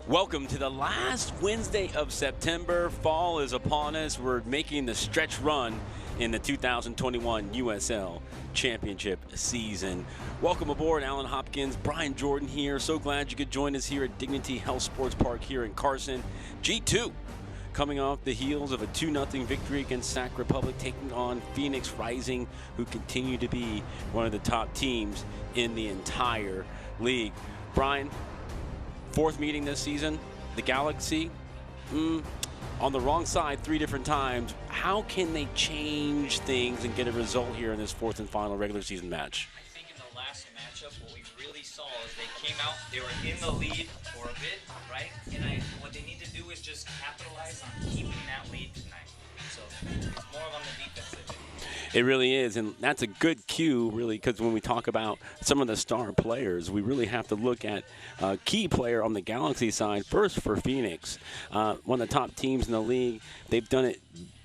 Welcome to the last Wednesday of September. Fall is upon us. We're making the stretch run in the 2021 USL Championship season. Welcome aboard, Alan Hopkins, Brian Jordan here. So glad you could join us here at Dignity Health Sports Park here in Carson. G2 coming off the heels of a 2-0 victory against Sac Republic, taking on Phoenix Rising, who continue to be one of the top teams in the entire league. Brian, fourth meeting this season, the Galaxy, on the wrong side 3 different times. How can they change things and get a result here in this fourth and final regular season match? I think in the last matchup, what we really saw is they came out, they were in the lead for a bit, right? And what they need to do is just capitalize on keeping that lead tonight. So it's more on the defensive end. It really is, and that's a good cue, really, because when we talk about some of the star players, we really have to look at a key player on the Galaxy side. First for Phoenix, one of the top teams in the league. They've done it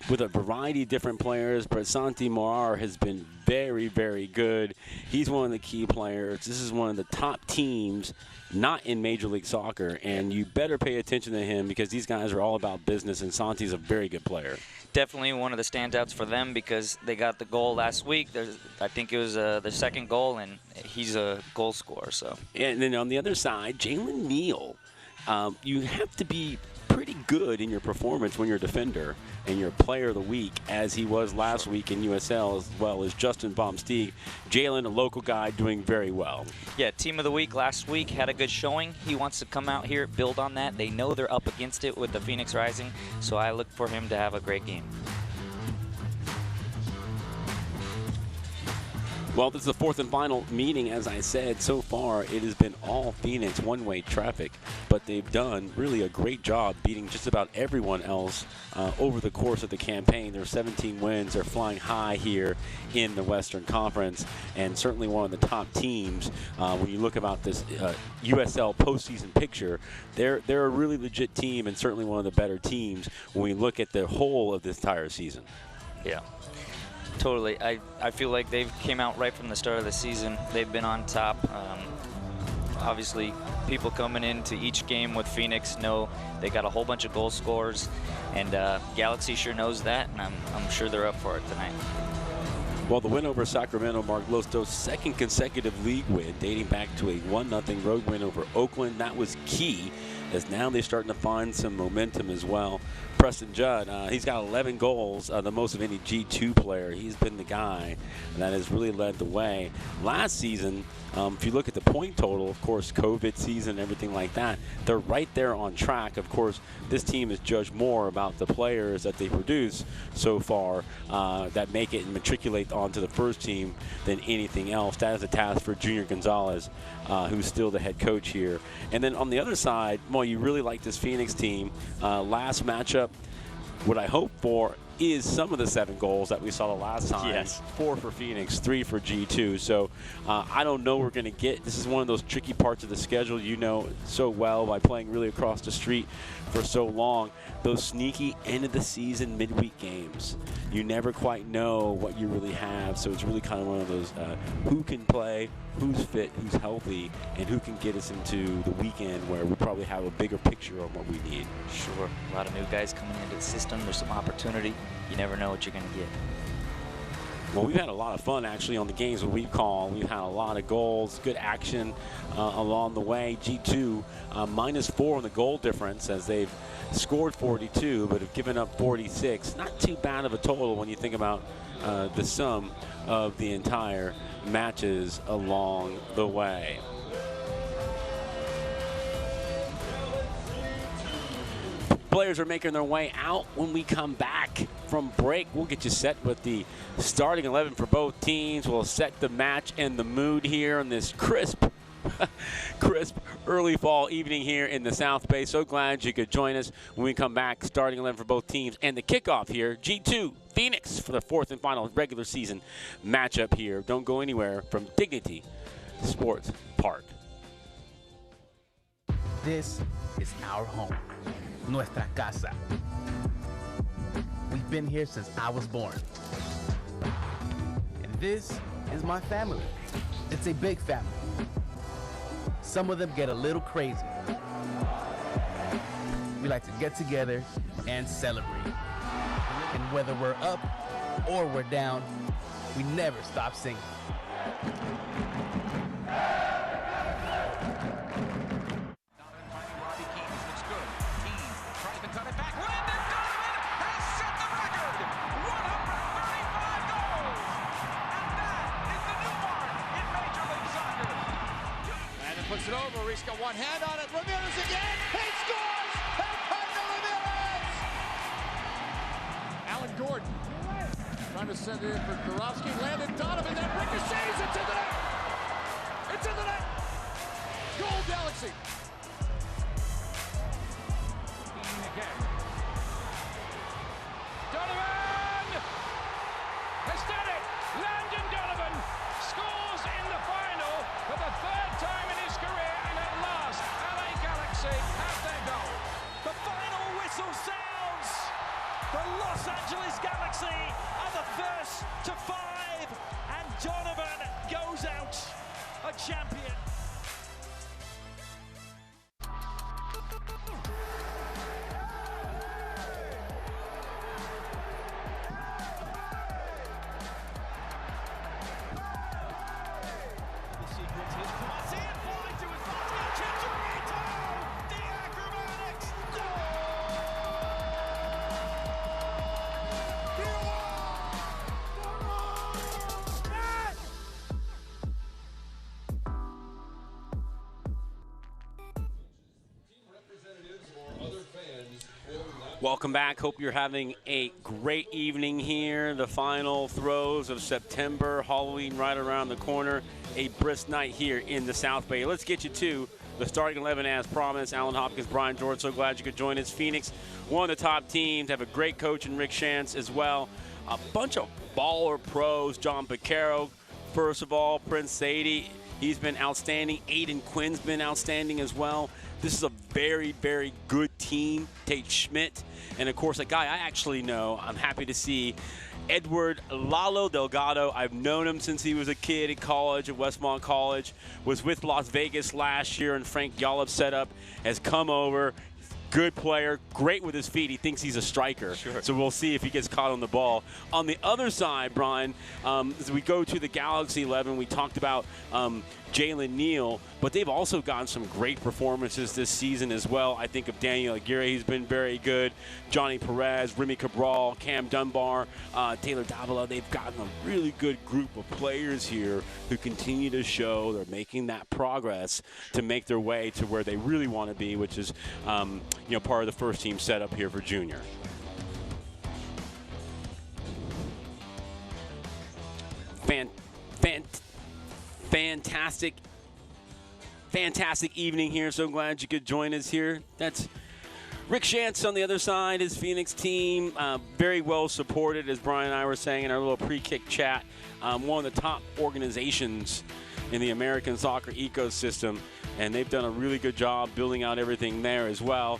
with a variety of different players. Prasanti Morar has been very, very good. He's one of the key players. This is one of the top teams not in Major League Soccer, and you better pay attention to him because these guys are all about business, and Santi's a very good player. Definitely one of the standouts for them because they got the goal last week. I think it was their second goal, and he's a goal scorer. So. And then on the other side, Jalen Neal, you have to be pretty good in your performance when you're a defender and you're player of the week, as he was last week in USL, as well as Justin Baumsteeg. Jalen, a local guy, doing very well. Yeah, team of the week last week, had a good showing. He wants to come out here, build on that. They know they're up against it with the Phoenix Rising, so I look for him to have a great game. Well, this is the fourth and final meeting. As I said, so far it has been all Phoenix one-way traffic, but they've done really a great job beating just about everyone else over the course of the campaign. There are 17 wins. They're flying high here in the Western Conference, and certainly one of the top teams. When you look about this USL postseason picture, they're a really legit team and certainly one of the better teams when we look at the whole of this entire season. Yeah. Totally. I feel like they've came out right from the start of the season. They've been on top. Obviously, people coming into each game with Phoenix know they got a whole bunch of goal scorers, and Galaxy sure knows that, and I'm sure they're up for it tonight. Well, the win over Sacramento marked Losto's second consecutive league win, dating back to a 1-0 road win over Oakland. That was key, as now they're starting to find some momentum as well. Preston Judd, he's got 11 goals, the most of any G2 player. He's been the guy that has really led the way. Last season, if you look at the point total, of course, COVID season, everything like that, they're right there on track. Of course, this team is judged more about the players that they produce so far that make it and matriculate onto the first team than anything else. That is a task for Junior Gonzalez, who's still the head coach here. And then on the other side, well, you really like this Phoenix team. Last matchup, what I hope for is some of the 7 goals that we saw the last time. Yes. 4 for Phoenix, 3 for G2. So I don't know we're going to get. This is one of those tricky parts of the schedule, you know so well by playing really across the street for so long. Those sneaky end of the season midweek games. You never quite know what you really have. So it's really kind of one of those who can play, who's fit, who's healthy, and who can get us into the weekend where we probably have a bigger picture on what we need. Sure. A lot of new guys coming into the system. There's some opportunity. You never know what you're going to get. Well, we've had a lot of fun, actually, on the games that we call. We've had a lot of goals, good action along the way. G2 -4 on the goal difference as they've scored 42 but have given up 46. Not too bad of a total when you think about the sum of the entire matches along the way. Players are making their way out. When we come back from break, we'll get you set with the starting 11 for both teams. We'll set the match and the mood here on this crisp early fall evening here in the South Bay. So glad you could join us when we come back. Starting 11 for both teams and the kickoff here, G2 Phoenix for the fourth and final regular season matchup here. Don't go anywhere from Dignity Sports Park. This is our home. Nuestra casa. We've been here since I was born. And this is my family. It's a big family. Some of them get a little crazy. we like to get together and celebrate. And whether we're up or we're down, we never stop singing. Puts it over. He's got one hand on it. Ramirez again. He scores! And Cardinal Ramirez! Alan Gordon trying to send it in for Karofsky. Landon Donovan. That ricochets into the net. It's in the net. Goal Galaxy. Again. Donovan has done it. Landon Donovan scores in the final for the third time in his career, and at last, LA Galaxy have their goal. The final whistle sounds. The Los Angeles Galaxy are the first to 5, and Donovan goes out a champion. Welcome back. Hope you're having a great evening here. The final throes of September, Halloween right around the corner. A brisk night here in the South Bay. Let's get you to the starting 11 as promised. Alan Hopkins, Brian George, so glad you could join us. Phoenix, one of the top teams, have a great coach in Rick Shantz as well. A bunch of baller pros. John Piquero, first of all, Prince Sadie, he's been outstanding. Aiden Quinn's been outstanding as well. This is a very, very good team. Tate Schmidt, and of course, a guy I actually know. I'm happy to see Edward Lalo Delgado. I've known him since he was a kid at college, at Westmont College. Was with Las Vegas last year, and Frank Yallop setup has come over. Good player, great with his feet. He thinks he's a striker. Sure. So we'll see if he gets caught on the ball. On the other side, Brian, as we go to the Galaxy 11, we talked about Jalen Neal, but they've also gotten some great performances this season as well. I think of Daniel Aguirre, he's been very good. Johnny Perez, Remy Cabral, Cam Dunbar, Taylor Davila. They've gotten a really good group of players here who continue to show they're making that progress to make their way to where they really want to be, which is part of the first team setup here for junior. Fantastic evening here. So glad you could join us here. That's Rick Shantz on the other side, his Phoenix team, very well supported, as Brian and I were saying in our little pre-kick chat. One of the top organizations in the American soccer ecosystem, and they've done a really good job building out everything there as well.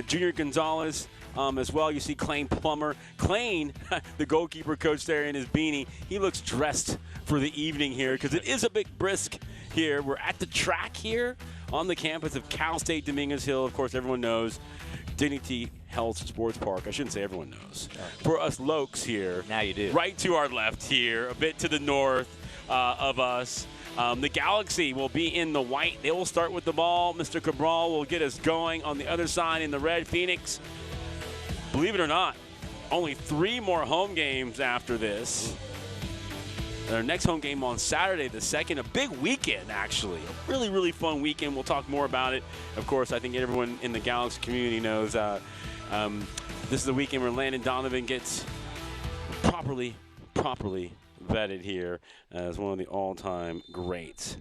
Junior Gonzalez as well. You see Clay Plummer. Clay, the goalkeeper coach there in his beanie, he looks dressed for the evening here because it is a bit brisk here. We're at the track here on the campus of Cal State Dominguez Hill. Of course, everyone knows Dignity Health Sports Park. I shouldn't say everyone knows. For us Lokes here. Now you do. Right to our left here, a bit to the north of us. The Galaxy will be in the white. They will start with the ball. Mr. Cabral will get us going on the other side in the red. Phoenix, believe it or not, only 3 more home games after this. Our next home game on Saturday the 2nd, a big weekend, actually. A really, really fun weekend. We'll talk more about it. Of course, I think everyone in the Galaxy community knows this is the weekend where Landon Donovan gets properly vetted here as one of the all-time greats.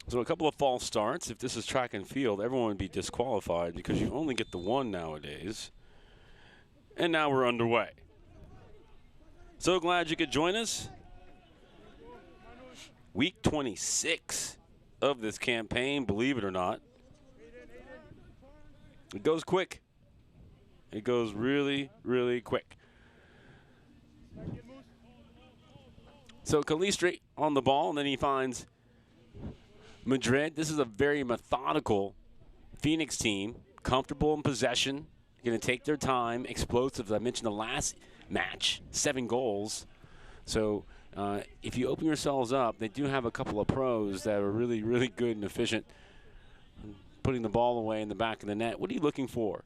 So a couple of false starts. If this is track and field, everyone would be disqualified because you only get the one nowadays. And now we're underway. So glad you could join us. Week 26 of this campaign, believe it or not. It goes quick. It goes really, really quick. So Calistri on the ball, and then he finds Madrid. This is a very methodical Phoenix team. comfortable in possession, going to take their time, explosive. I mentioned the last match, 7 goals. So if you open yourselves up, they do have a couple of pros that are really, really good and efficient putting the ball away in the back of the net. What are you looking for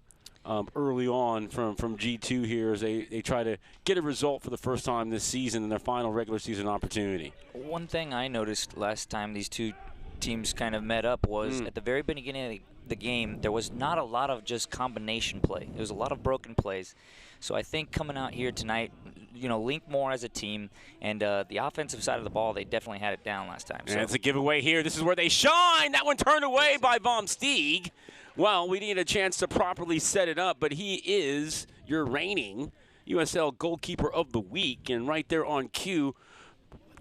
early on from G2 here as they try to get a result for the first time this season in their final regular season opportunity? One thing I noticed last time these two teams kind of met up was at the very beginning of the game, there was not a lot of just combination play. There was a lot of broken plays. So I think coming out here tonight, link more as a team, and the offensive side of the ball, they definitely had it down last time. And it's a giveaway here. This is where they shine. That one turned away by Vom Steeg. Well, we need a chance to properly set it up, but he is your reigning USL goalkeeper of the week, and right there on cue,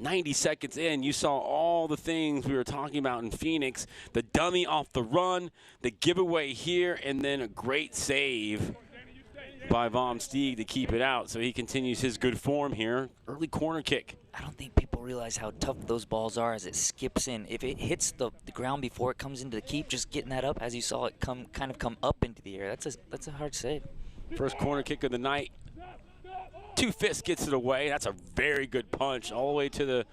90 seconds in, you saw all the things we were talking about in Phoenix. The dummy off the run, the giveaway here, and then a great save by Vom Steeg to keep it out. So he continues his good form here. Early corner kick. I don't think people realize how tough those balls are as it skips in. If it hits the ground before it comes into the keep, just getting that up as you saw it come up into the air, that's a hard save. First corner kick of the night. 2 fists gets it away. That's a very good punch all the way to the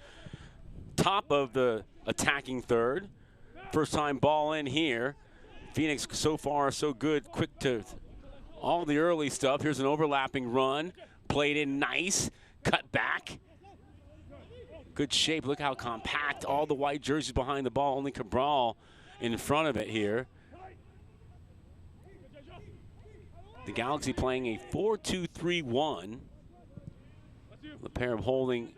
top of the attacking third. First time ball in here. Phoenix so far so good. Quick to all the early stuff. Here's an overlapping run. Played in nice. Cut back. Good shape. Look how compact. All the white jerseys behind the ball. Only Cabral in front of it here. The Galaxy playing a 4-2-3-1. The pair of holding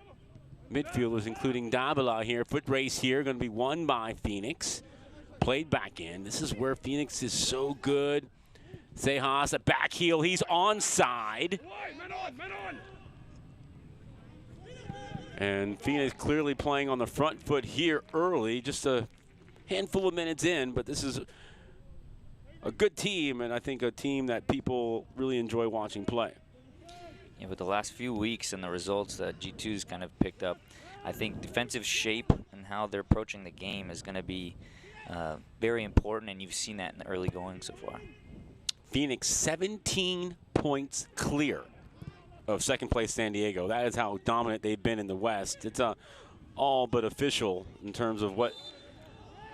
midfielders, including Davila here. Foot race here, going to be won by Phoenix. Played back in. This is where Phoenix is so good. Sejas, a back heel. He's onside. And Phoenix clearly playing on the front foot here early. Just a handful of minutes in, but this is a good team, and I think a team that people really enjoy watching play. Yeah, with the last few weeks and the results that G2's kind of picked up, I think defensive shape and how they're approaching the game is going to be very important, and you've seen that in the early going so far. Phoenix 17 points clear of second place San Diego. That is how dominant they've been in the West. It's all but official in terms of what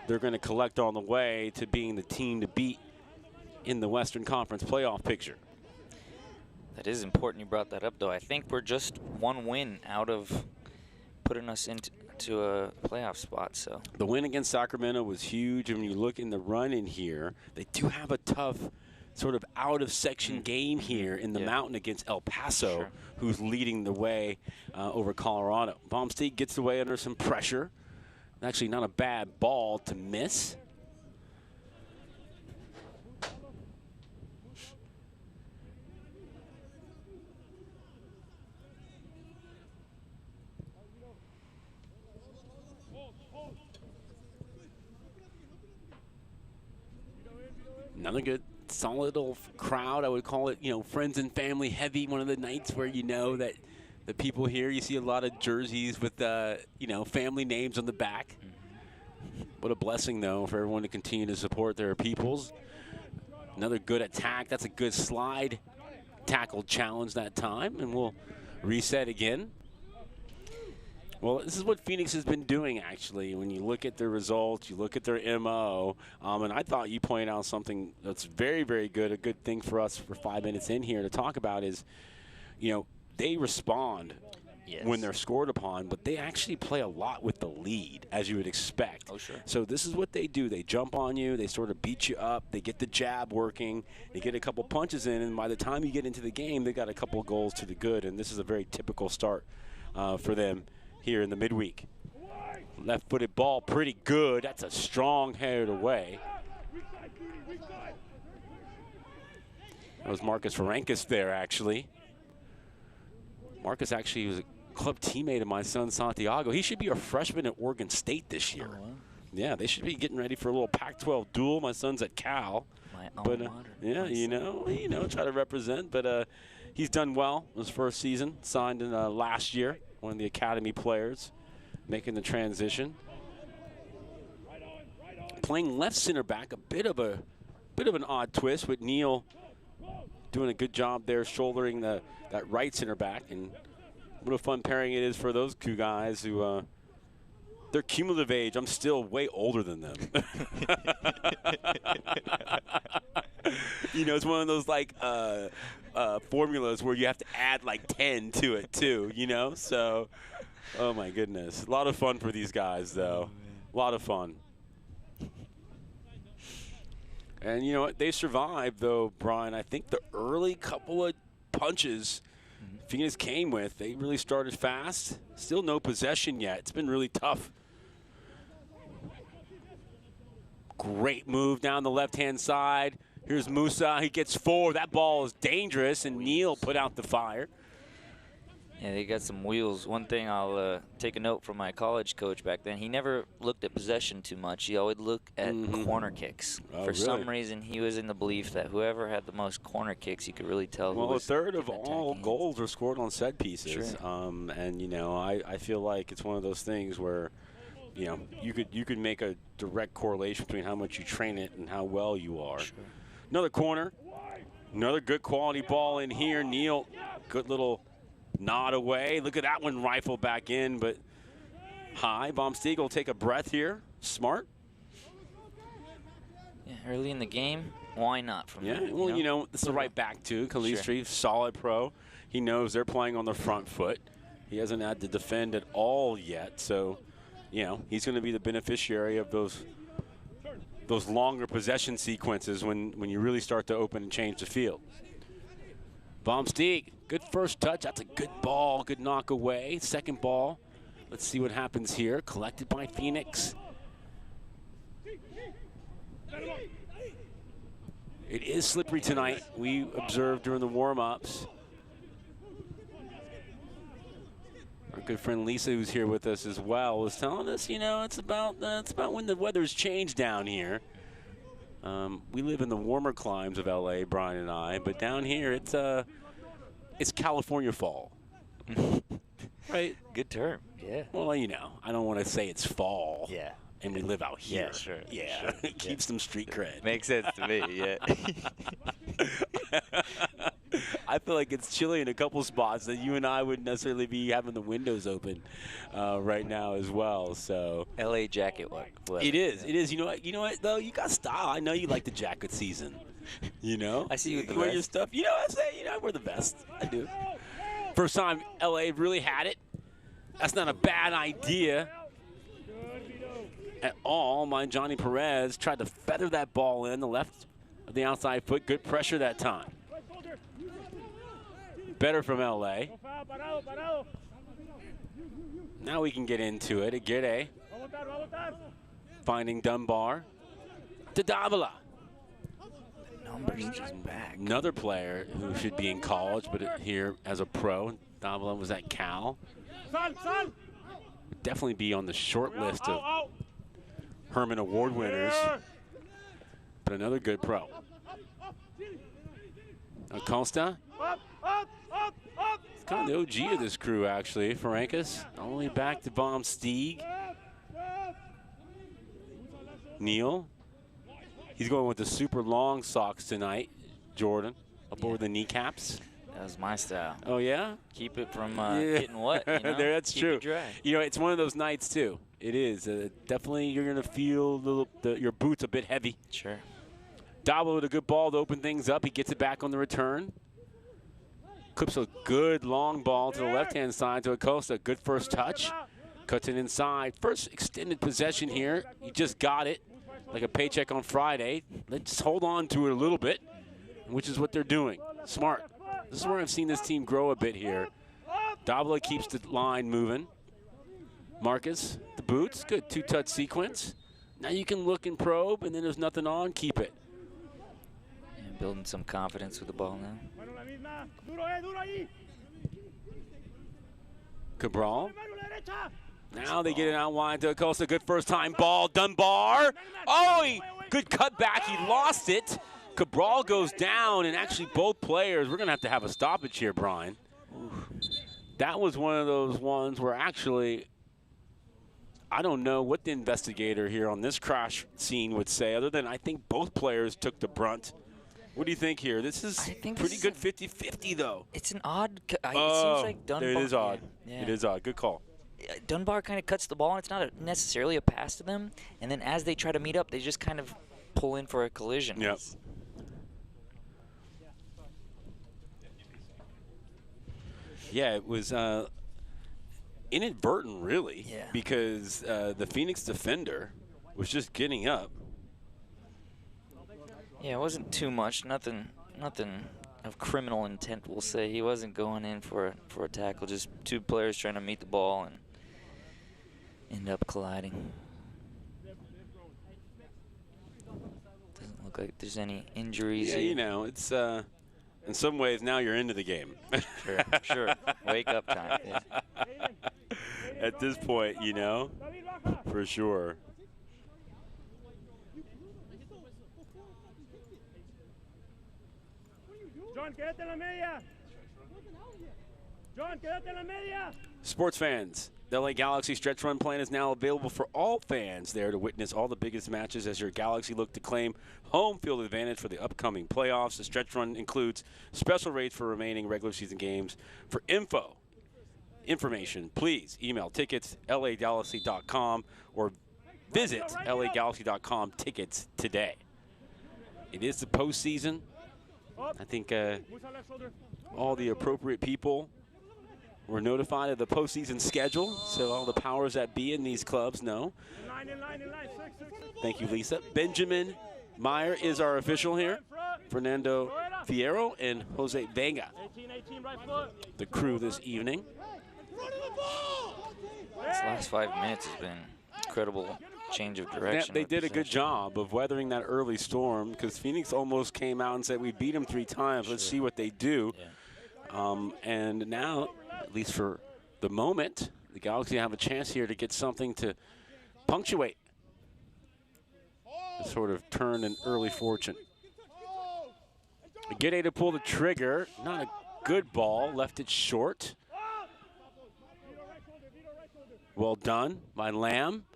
they're going to collect on the way to being the team to beat in the Western Conference playoff picture. That is important you brought that up, though. I think we're just one win out of putting us into a playoff spot. So the win against Sacramento was huge, and when you look in the run in here, they do have a tough sort of out-of-section game here in the mountain against El Paso, who's leading the way over Colorado. Vom Steeg gets away under some pressure. Actually not a bad ball to miss. Another good, solid little crowd. I would call it, friends and family heavy. One of the nights where that the people here, you see a lot of jerseys with, family names on the back. What a blessing, though, for everyone to continue to support their peoples. Another good attack. That's a good slide tackle challenge that time, and we'll reset again. Well, this is what Phoenix has been doing, actually. When you look at their results, you look at their MO, and I thought you pointed out something that's very, very good. A good thing for us for 5 minutes in here to talk about is, they respond when they're scored upon, but they actually play a lot with the lead, as you would expect. Oh, sure. So this is what they do. They jump on you. They sort of beat you up. They get the jab working. They get a couple punches in, and by the time you get into the game, they got a couple goals to the good, and this is a very typical start for them here in the midweek. Left-footed ball, pretty good. That's a strong head away. That was Marcus Ferencas there, actually. Marcus actually was a club teammate of my son, Santiago. He should be a freshman at Oregon State this year. Oh, wow. Yeah, they should be getting ready for a little Pac-12 duel. My son's at Cal. My alma mater. Yeah, try to represent. But he's done well in his first season. Signed in last year, one of the academy players, making the transition. Playing left center back, a bit of a Bit of an odd twist with Neal doing a good job there shouldering that right center back. And what a fun pairing it is for those two guys who their cumulative age, I'm still way older than them. You know, it's one of those like formulas where you have to add like 10 to it too, you know? So, oh my goodness. A lot of fun for these guys though. A lot of fun. And you know what? They survived though, Brian. I think the early couple of punches Phoenix came with, they really started fast. Still no possession yet. It's been really tough. Great move down the left-hand side. Here's Musa. He gets 4. That ball is dangerous, and Neal put out the fire. Yeah, they got some wheels. One thing I'll take a note from my college coach back then, he never looked at possession too much. He always looked at corner kicks. For some reason, he was in the belief that whoever had the most corner kicks, you could really tell who was. Well, a third of all goals are scored on set pieces. Sure. And, you know, I feel like it's one of those things where, you know, you could make a direct correlation between how much you train it and how well you are. Sure. Another corner. Another good quality ball in here. Neal, good little nod away. Look at that one rifle back in, but high. Baumstieg will take a breath here. Smart. Yeah, early in the game, why not? From yeah, well, you know, this is the right back too. Calistri, sure. Solid pro. He knows they're playing on the front foot. He hasn't had to defend at all yet, so, you know, he's going to be the beneficiary of those longer possession sequences when you really start to open and change the field. Baumstieg, good first touch. That's a good ball, good knock away. Second ball. Let's see what happens here. Collected by Phoenix. It is slippery tonight. We observed during the warm-ups. Our good friend Lisa, who's here with us as well, was telling us, you know, it's about when the weather's changed down here. We live in the warmer climes of LA, Brian and I, but down here it's California fall. Right? Good term. Yeah. Well, you know, I don't want to say it's fall. Yeah. And we live out here. Yeah, sure. Yeah. Sure. It keeps some street cred. Makes sense to me, yeah. I feel like it's chilly in a couple spots that you and I wouldn't necessarily be having the windows open right now as well. So LA jacket weather. It is. It is. You know what though? You got style. I know you like the jacket season. You know? I see you with the wear vest. Your stuff. You know what I say? You know, I wear the vest. I do. First time LA really had it. That's not a bad idea at all. Mind Johnny Perez tried to feather that ball in the left of the outside foot. Good pressure that time. Better from LA. Now we can get into it. Aguirre finding Dunbar to Davila. Numbers just back. Another player who should be in college, but here as a pro. Davila was at Cal. Would definitely be on the short list of Herman Award winners. But another good pro. Acosta. It's kind of the OG of this crew, actually. Farancas, only back to Baumstieg. Neal. He's going with the super long socks tonight, Jordan, up over the kneecaps. That was my style. Oh, yeah? Keep it from getting wet, you know? That's Keep true. It dry. You know, it's one of those nights, too. It is. Definitely you're going to feel your boots a bit heavy. Sure. Davila with a good ball to open things up. He gets it back on the return. Clips a good long ball to the left-hand side to Acosta. Good first touch. Cuts it inside. First extended possession here. He just got it like a paycheck on Friday. Let's hold on to it a little bit, which is what they're doing. Smart. This is where I've seen this team grow a bit here. Davila keeps the line moving. Marcus, the boots. Good two-touch sequence. Now you can look and probe, and then there's nothing on. Keep it. Yeah, building some confidence with the ball now. Cabral. Now they get it out wide to Acosta. Good first time ball. Dunbar. Oh, good cutback. He lost it. Cabral goes down, and actually both players, we're going to have a stoppage here, Brian. That was one of those ones where actually I don't know what the investigator here on this crash scene would say, other than I think both players took the brunt. What do you think here? This is pretty good 50-50, though. It's an odd. It Oh, seems like Dunbar. it is odd. Yeah. It is odd. Good call. Dunbar kind of cuts the ball, and it's not necessarily a pass to them. And then as they try to meet up, they just kind of pull in for a collision. Yep. Yeah, it was inadvertent, really, because the Phoenix defender was just getting up. Yeah, it wasn't too much. Nothing of criminal intent, we'll say. He wasn't going in for a tackle. Just two players trying to meet the ball and end up colliding. Doesn't look like there's any injuries. Yeah, you know, it's in some ways now you're into the game. Sure. Wake up time. Yeah. At this point, you know, for sure. John, quédate en la media. John, quédate en la media. Sports fans, the LA Galaxy Stretch Run plan is now available for all fans there to witness all the biggest matches as your Galaxy look to claim home field advantage for the upcoming playoffs. The Stretch Run includes special rates for remaining regular season games. For information, please email tickets lagalaxy.com or visit lagalaxy.com tickets today. It is the postseason. I think all the appropriate people were notified of the postseason schedule, so all the powers that be in these clubs know. Thank you, Lisa. Benjamin Meyer is our official here. Fernando Fierro and Jose Vega, the crew this evening. This last 5 minutes has been incredible change of direction. They did a good job of weathering that early storm because Phoenix almost came out and said, we beat them 3 times. Let's see what they do. Yeah. And now, at least for the moment, the Galaxy have a chance here to get something to punctuate the sort of turn in early fortune. Gede to pull the trigger. Not a good ball. Left it short. Well done by Lamb.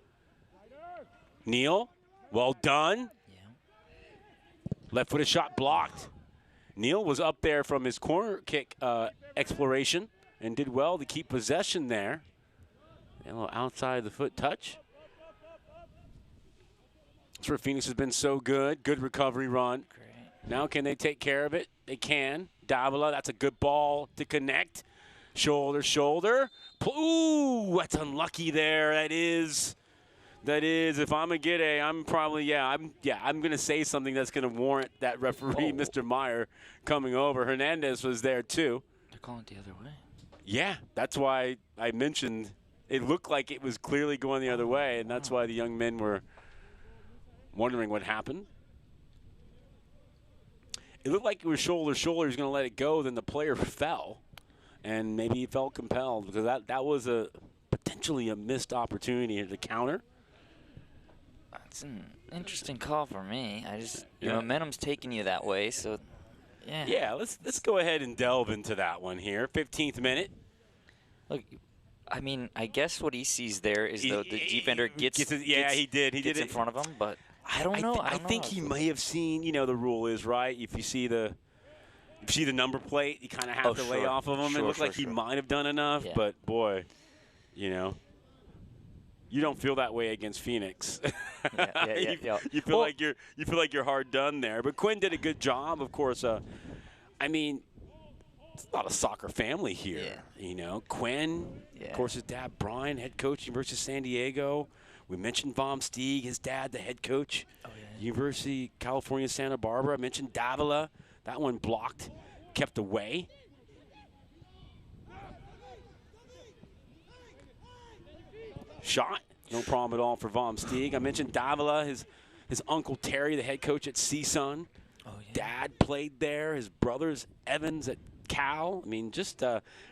Neal, well done. Yeah. Left-footed shot blocked. Neal was up there from his corner kick exploration and did well to keep possession there. A little outside the foot touch. That's where Phoenix has been so good. Good recovery run. Great. Now can they take care of it? They can. Davila, that's a good ball to connect. Shoulder, shoulder. Ooh, that's unlucky there. That is. If I'm a Gede, I'm probably, I'm going to say something that's going to warrant that referee, Mr. Meyer, coming over. Hernandez was there, too. They're calling it the other way. Yeah, that's why I mentioned it looked like it was clearly going the other way, and that's why the young men were wondering what happened. It looked like it was shoulder. He was going to let it go. Then the player fell, and maybe he felt compelled because that was potentially a missed opportunity to counter. It's an interesting call for me. Your momentum's taking you that way, so yeah. Yeah, let's go ahead and delve into that one here. 15th minute. Look, I mean, I guess what he sees there is the defender gets he did in front of him, but I don't know. I think he may have seen. You know, the rule is right. If you see the number plate, you kind of have to lay off of him. It looked like he might have done enough, but boy, you know. You don't feel that way against Phoenix. You feel like you're hard done there. But Quinn did a good job, of course. I mean, it's a lot of soccer family here. Yeah. You know, Quinn, of course, his dad Brian, head coach, University of San Diego. We mentioned Vom Stieg, his dad, the head coach, University of California, Santa Barbara. I mentioned Davila. That one blocked, kept away. Shot, no problem at all for Vom Stieg. I mentioned Davila, his uncle Terry, the head coach at CSUN. Dad played there. His brothers, Evans at Cal. I mean, just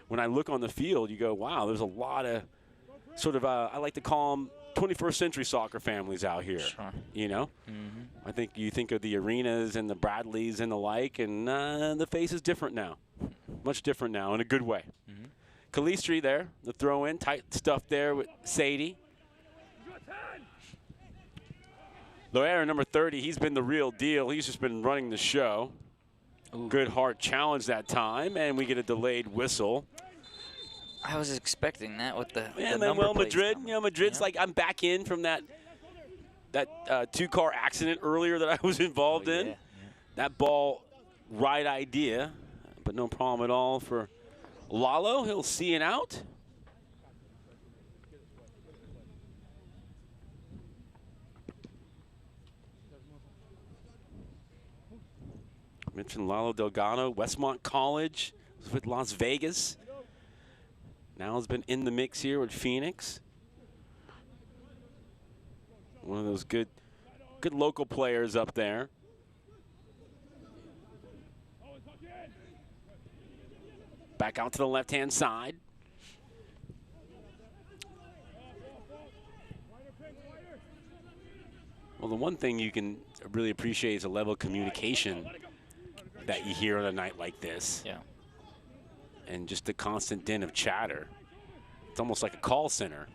when I look on the field, you go, wow, there's a lot of sort of, I like to call them 21st century soccer families out here. Sure. You know? Mm-hmm. I think you think of the Arenas and the Bradleys and the like, and the face is different now. Much different now in a good way. Mm-hmm. Calistri there, the throw-in, tight stuff there with Sadie. Loera, number 30, he's been the real deal. He's just been running the show. Ooh. Good hard challenge that time, and we get a delayed whistle. I was expecting that with the And the then, well, plates Madrid, coming. you know, Madrid's like, I'm back in from that two-car accident earlier that I was involved in. Yeah. That ball, right idea, but no problem at all for Lalo. He'll see it out. I mentioned Lalo Delgado, Westmont College, was with Las Vegas. Now has been in the mix here with Phoenix. One of those good local players up there. Back out to the left-hand side. Well, the one thing you can really appreciate is a level of communication that you hear on a night like this. Yeah. And just the constant din of chatter. It's almost like a call center.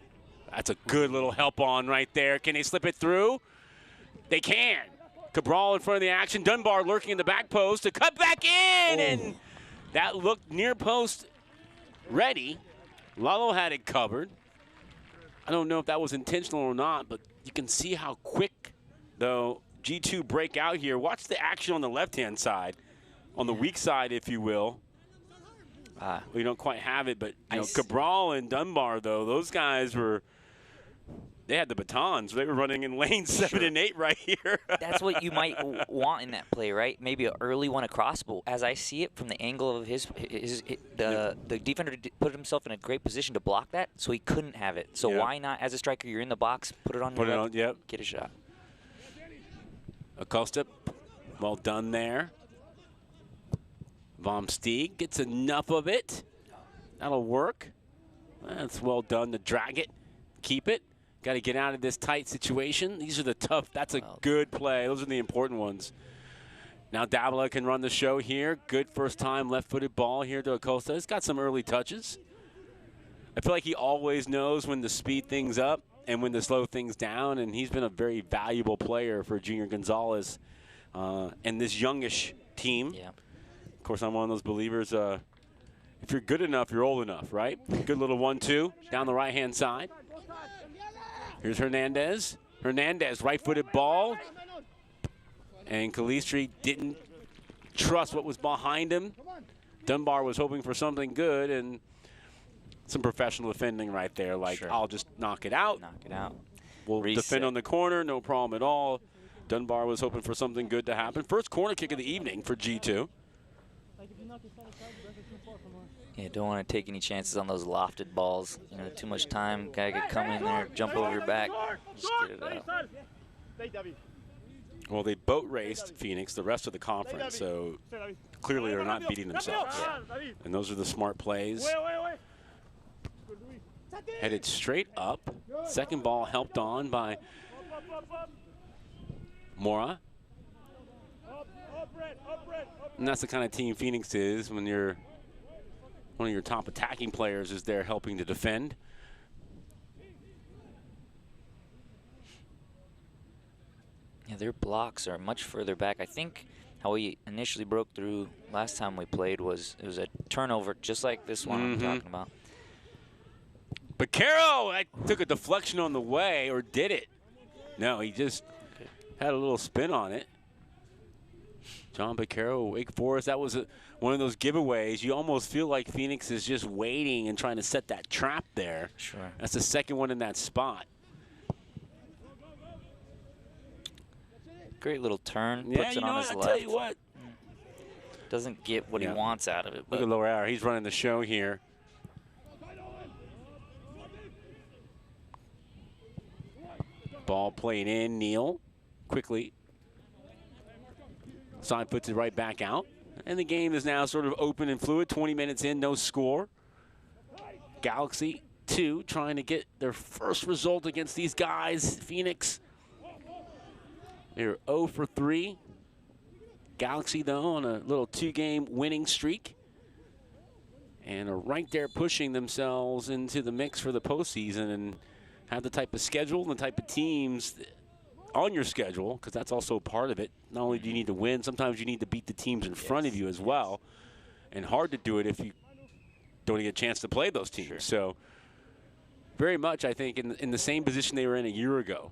That's a good little help on right there. Can they slip it through? They can. Cabral in front of the action. Dunbar lurking in the back post to cut back in. And that looked near post ready. Lalo had it covered. I don't know if that was intentional or not, but you can see how quick, though, G2 break out here. Watch the action on the left-hand side, on the weak side, if you will. We don't quite have it, but you know, Cabral and Dunbar, though, those guys were, they had the batons. They were running in lane 7 and 8 right here. That's what you might want in that play, right? Maybe an early one across, but as I see it from the angle of the defender put himself in a great position to block that, so he couldn't have it. So why not, as a striker, you're in the box, put it on your left, get a shot. Acosta, well done there. Vom Steeg gets enough of it. That'll work. That's well done to drag it, keep it. Got to get out of this tight situation. These are the tough. That's a good play. Those are the important ones. Now Davila can run the show here. Good first time left-footed ball here to Acosta. He's got some early touches. I feel like he always knows when to speed things up and when to slow things down, and he's been a very valuable player for Junior Gonzalez and this youngish team. Yeah. Of course, I'm one of those believers, if you're good enough, you're old enough, right? Good little 1-2 down the right-hand side. Here's Hernandez. Hernandez, right-footed ball. And Calistri didn't trust what was behind him. Dunbar was hoping for something good, and some professional defending right there. Like, I'll just knock it out. Knock it out. We'll defend on the corner, no problem at all. Dunbar was hoping for something good to happen. First corner kick of the evening for G2. Yeah, don't want to take any chances on those lofted balls. You know, too much time. Guy could come in there, jump over your back, just get it out. Well, they boat raced Phoenix the rest of the conference, so clearly they're not beating themselves. And those are the smart plays. Headed straight up. Second ball helped on by Mora. And that's the kind of team Phoenix is when you're one of your top attacking players is there helping to defend. Yeah, their blocks are much further back. I think how we initially broke through last time we played was it was a turnover just like this one I'm talking about. Baquero, I took a deflection on the way, or did it? No, he just had a little spin on it. John Baquero, Wake Forest, that was one of those giveaways. You almost feel like Phoenix is just waiting and trying to set that trap there. Sure. That's the second one in that spot. Great little turn, puts it on his left. Tell you what. Doesn't get what he wants out of it. Look at Loera, he's running the show here. Ball played in, Neal, quickly. Side puts it right back out. And the game is now sort of open and fluid. 20 minutes in, no score. Galaxy 2 trying to get their first result against these guys. Phoenix, they're 0 for 3. Galaxy, though, on a little 2-game winning streak. And are right there pushing themselves into the mix for the postseason and have the type of schedule and the type of teams on your schedule, because that's also part of it. Not only do you need to win, sometimes you need to beat the teams in front of you as well. And hard to do it if you don't get a chance to play those teams. Sure. So very much, I think, in the same position they were in a year ago.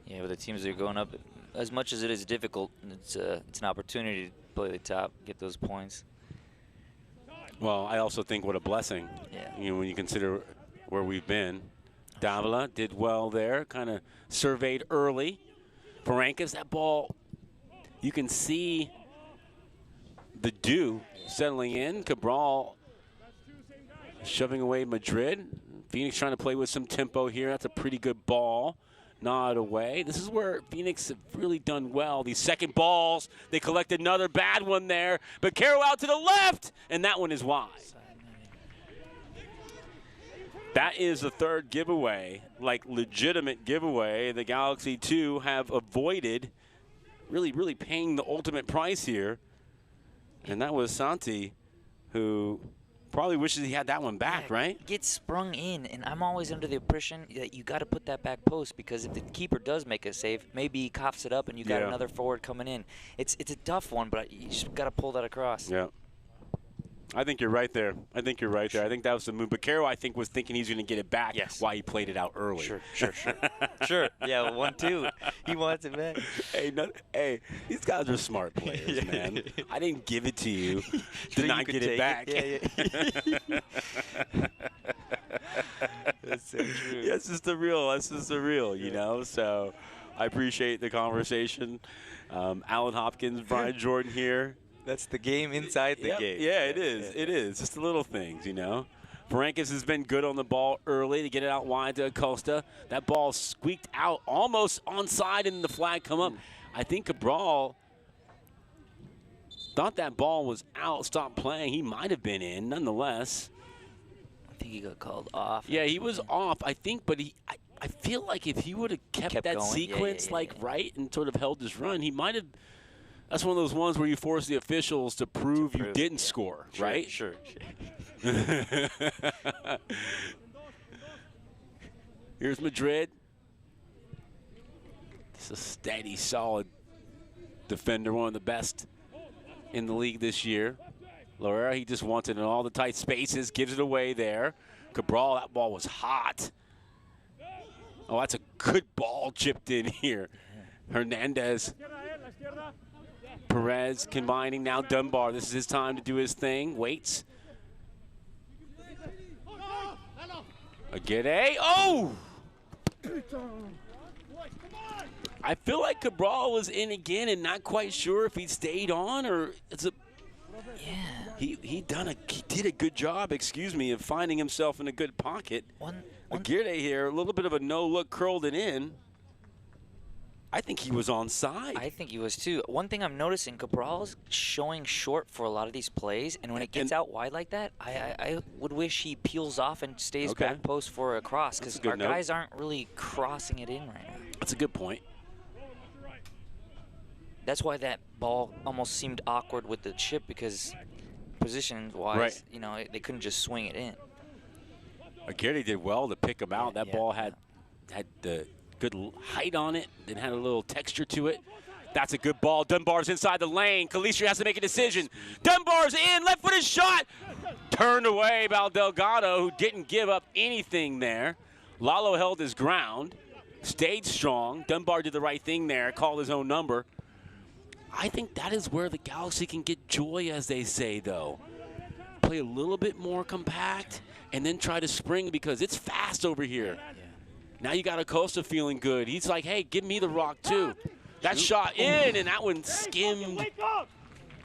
Yeah, but the teams that are going up, as much as it is difficult, it's an opportunity to play the top, get those points. Well, I also think what a blessing. Yeah. You know, when you consider where we've been. Davila did well there, kind of surveyed early. Parankis, that ball, you can see the dew settling in. Cabral shoving away Madrid. Phoenix trying to play with some tempo here. That's a pretty good ball. Nod away. This is where Phoenix have really done well. These second balls, they collect another bad one there. But Caro out to the left, and that one is wide. That is the third giveaway, like legitimate giveaway. The Galaxy 2 have avoided really paying the ultimate price here. And that was Santi, who probably wishes he had that one back, right? Gets sprung in, and I'm always under the impression that you got to put that back post, because if the keeper does make a save, maybe he coughs it up and you got another forward coming in. It's a tough one, but you just got to pull that across. Yeah. I think you're right there. I think that was the move. But Caro, I think, was thinking he's going to get it back. Yes. While he played it out early. Sure. Sure. Yeah, 1-2. He wants it back. Hey, these guys are smart players, man. I didn't give it to you to not get it back. Yeah. That's so true. That's just the real, you know. So I appreciate the conversation. Alan Hopkins, Brian Jordan here. That's the game inside the game. Yeah, it is. It is. Just the little things, you know. Parankis has been good on the ball early to get it out wide to Acosta. That ball squeaked out almost onside, and the flag come up. I think Cabral thought that ball was out, stopped playing. He might have been in, nonetheless. I think he got called off. Yeah, he was off, I think, but I feel like if he would have kept that going. sequence right and sort of held his run, he might have. That's one of those ones where you force the officials to prove you didn't score, right? Sure. Here's Madrid. It's a steady, solid defender, one of the best in the league this year. Loera, he just wants it in all the tight spaces, gives it away there. Cabral, that ball was hot. Oh, that's a good ball chipped in here. Hernandez. Perez combining now. Dunbar, this is his time to do his thing. Waits. Aguirre. Oh! I feel like Cabral was in again and not quite sure if he stayed on or it's a. Yeah. He did a good job, of finding himself in a good pocket. Aguirre here, a little bit of a no look, curled it in. I think he was onside. I think he was too. One thing I'm noticing, Cabral's showing short for a lot of these plays, and when it gets out wide like that, I would wish he peels off and stays back post for a cross, because our guys aren't really crossing it in right now. That's a good point. That's why that ball almost seemed awkward with the chip, because position-wise, you know, they couldn't just swing it in. Aguirre did well to pick him out. That ball had the good height on it, then had a little texture to it. That's a good ball. Dunbar's inside the lane. Calistri has to make a decision. Dunbar's in, left-footed shot. Turned away by Delgado, who didn't give up anything there. Lalo held his ground, stayed strong. Dunbar did the right thing there, called his own number. I think that is where the Galaxy can get joy, as they say, though. Play a little bit more compact and then try to spring, because it's fast over here. Now you got Acosta feeling good. He's like, hey, give me the rock, too. That shot in, and that one skimmed. Wake up!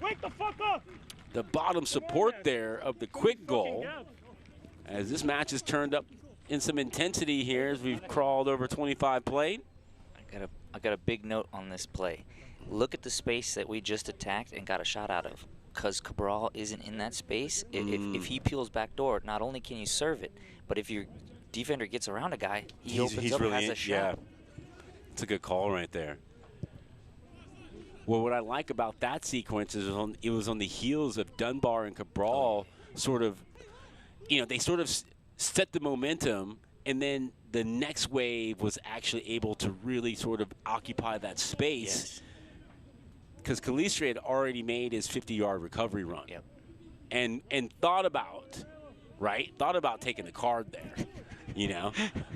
Wake the fuck up! The bottom support there of the quick goal. As this match has turned up in some intensity here as we've crawled over 25 played. I got a big note on this play. Look at the space that we just attacked and got a shot out of, because Cabral isn't in that space. If he peels back door, not only can you serve it, but if your defender gets around a guy, he opens up, has a shot. Yeah, it's a good call right there. Well, what I like about that sequence is it was on the heels of Dunbar and Cabral sort of, you know, they sort of set the momentum And then the next wave was actually able to really sort of occupy that space. Because Calistri had already made his 50-yard recovery run. Yep. And thought about taking the card there. You know,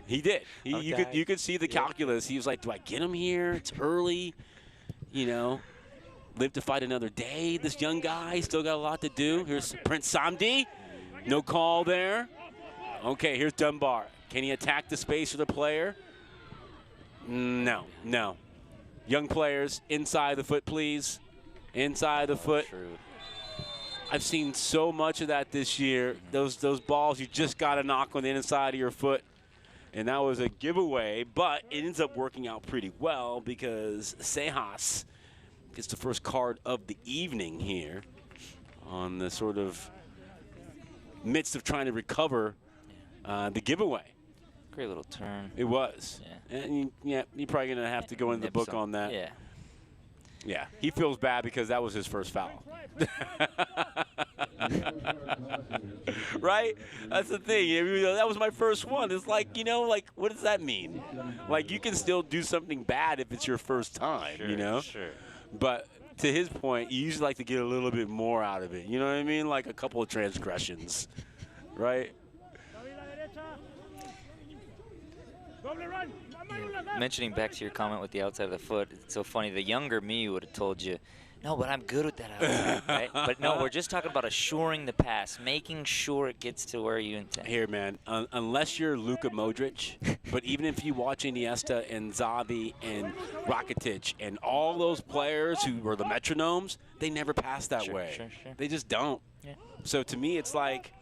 he did. You could see the calculus. He was like, do I get him here? It's early. You know, live to fight another day. This young guy still got a lot to do. Here's Prince Samdi. No call there. Okay, here's Dunbar. Can he attack the space of the player? No. Young players, inside the foot, please. Inside the foot. True. I've seen so much of that this year. Those balls, you just got to knock on the inside of your foot. And that was a giveaway, but it ends up working out pretty well because Sejas gets the first card of the evening here on the sort of midst of trying to recover the giveaway. Great little turn. It was. Yeah. And you're probably going to have to go into the book on that. Yeah. Yeah, he feels bad because that was his first foul. Right? That's the thing. That was my first one. It's like, what does that mean? Like, you can still do something bad if it's your first time, Sure. But to his point, you usually like to get a little bit more out of it. You know what I mean? Like a couple of transgressions, right? Mentioning back to your comment with the outside of the foot, it's so funny. The younger me would have told you, no, but I'm good with that outside, right? But no, we're just talking about assuring the pass, making sure it gets to where you intend. Here, man, unless you're Luka Modric, but even if you watch Iniesta and Xavi and Rakitic and all those players who were the metronomes, they never pass that way. Sure. They just don't. Yeah. So to me, it's like,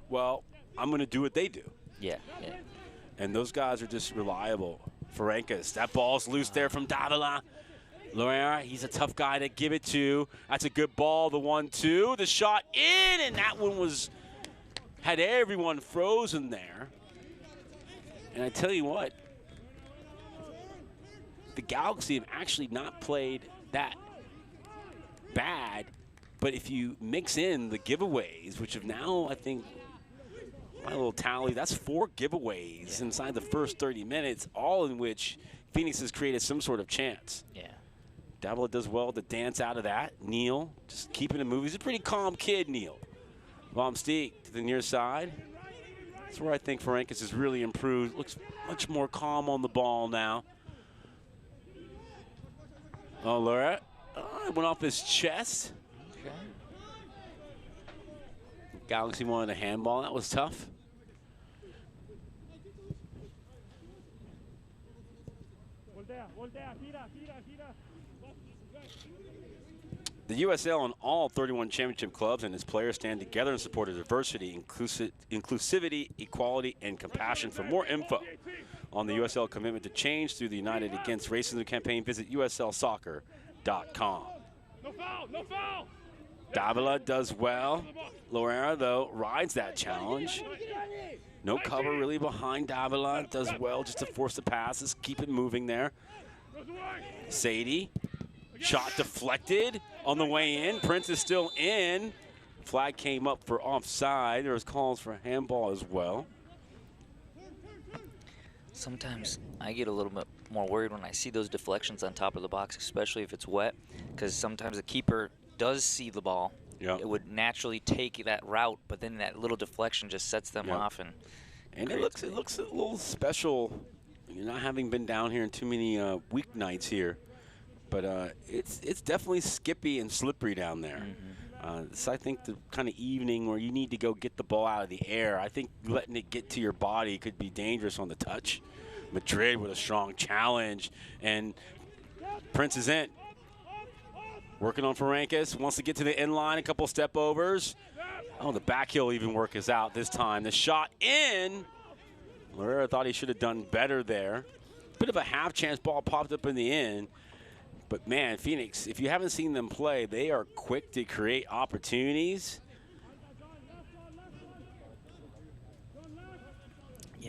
well, I'm going to do what they do. Yeah. And those guys are just reliable. Ferencváros, that ball's loose there from Davila. Loera, he's a tough guy to give it to. That's a good ball, the 1-2. The shot in, and that one had everyone frozen there. And I tell you what, the Galaxy have actually not played that bad, but if you mix in the giveaways, which have now, I think, my little tally, that's 4 giveaways inside the first 30 minutes, all in which Phoenix has created some sort of chance. Yeah. Davila does well to dance out of that. Neal just keeping it moving. He's a pretty calm kid, Neal. Vom Steek to the near side. That's where I think Ferencváros has really improved. Looks much more calm on the ball now. Oh, Laura. It went off his chest. Okay. Galaxy wanted a handball. That was tough. The USL and all 31 championship clubs and its players stand together in support of diversity, inclusivity, equality, and compassion. For more info on the USL commitment to change through the United Against Racism campaign, visit uslsoccer.com. No foul, no foul. Davila does well. Loera, though, rides that challenge. No cover really behind Davila. Does well just to force the passes, keep it moving there. Sadie, shot deflected on the way in. Prince is still in. Flag came up for offside. There was calls for handball as well. Sometimes I get a little bit more worried when I see those deflections on top of the box, especially if it's wet, because sometimes the keeper does see the ball. Yep. It would naturally take that route, but then that little deflection just sets them off. And it looks a little special. You're not having been down here in too many weeknights here, but it's definitely skippy and slippery down there. So I think the kind of evening where you need to go get the ball out of the air, I think letting it get to your body could be dangerous on the touch. Madrid with a strong challenge, and Prince is in. Working on Ferencváros, wants to get to the end line, a couple step overs. Oh, the back heel even work is out this time. The shot in. Loera thought he should have done better there. Bit of a half chance ball popped up in the end. But man, Phoenix, if you haven't seen them play, they are quick to create opportunities.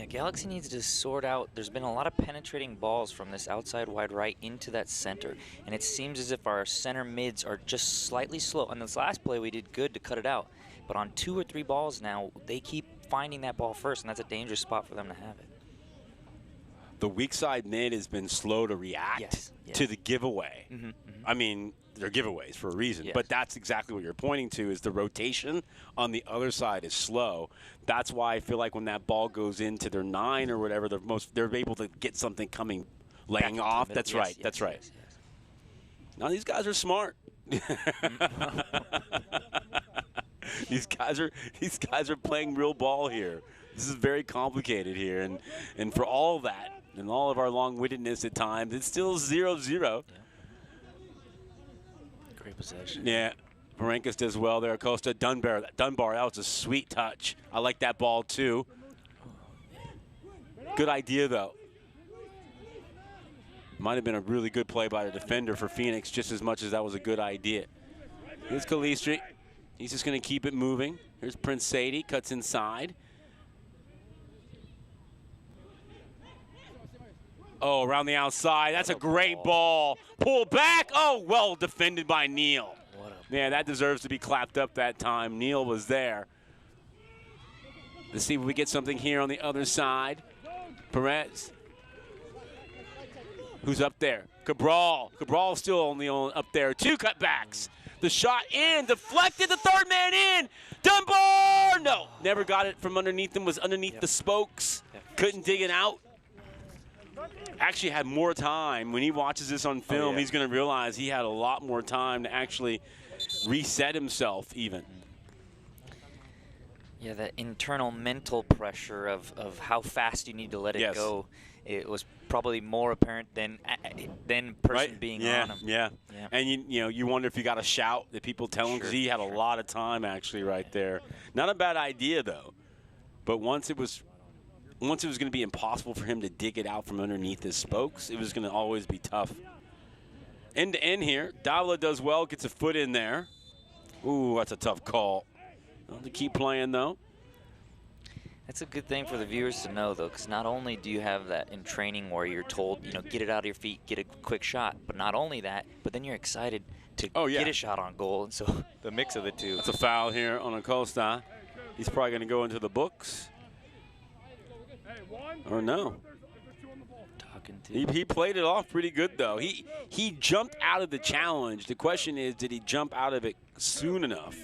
yeah, Galaxy needs to sort out. There's been a lot of penetrating balls from this outside wide right into that center, and it seems as if our center mids are just slightly slow. On this last play, we did good to cut it out, but on 2 or 3 balls now, they keep finding that ball first, and that's a dangerous spot for them to have it. the weak side mid has been slow to react to the giveaway. I mean, they're giveaways for a reason, but that's exactly what you're pointing to is the rotation on the other side is slow. That's why I feel like when that ball goes into their 9 or whatever, they're able to get something coming, laying off. That's right. That's right. Now these guys are smart. These guys are playing real ball here. This is very complicated here, and for all that and all of our long-wittedness at times, it's still 0-0. Great possession. Yeah, Parenkis does well there. Acosta, Dunbar, that was a sweet touch. I like that ball too. Good idea though. Might have been a really good play by the defender for Phoenix, just as much as that was a good idea. Here's Calistri. He's just going to keep it moving. Here's Prince Sadie, cuts inside. Oh, around the outside. That's a great ball. Pull back. Oh, well defended by Neal. Yeah, that deserves to be clapped up that time. Neal was there. Let's see if we get something here on the other side. Perez. Who's up there? Cabral. Cabral still only up there. 2 cutbacks. The shot in, deflected, the third man in. Dunbar! No, never got it from underneath him, was underneath the spokes. Couldn't dig it out. Actually had more time. When he watches this on film, he's going to realize he had a lot more time to actually reset himself even. Yeah, that internal mental pressure of how fast you need to let it go. It was probably more apparent than person being on him. Yeah. And you wonder if you got a shout that people tell him because he had a lot of time actually right there. Not a bad idea though, but once it was going to be impossible for him to dig it out from underneath his spokes, it was going to always be tough. End to end here, Davila does well, gets a foot in there. Ooh, that's a tough call. Well, to keep playing though. That's a good thing for the viewers to know, though, because not only do you have that in training where you're told, get it out of your feet, get a quick shot, but not only that, but then you're excited to get a shot on goal, and so the mix of the two. That's a foul here on Acosta. He's probably going to go into the books. Or no. He played it off pretty good, though. He jumped out of the challenge. The question is, did he jump out of it soon enough?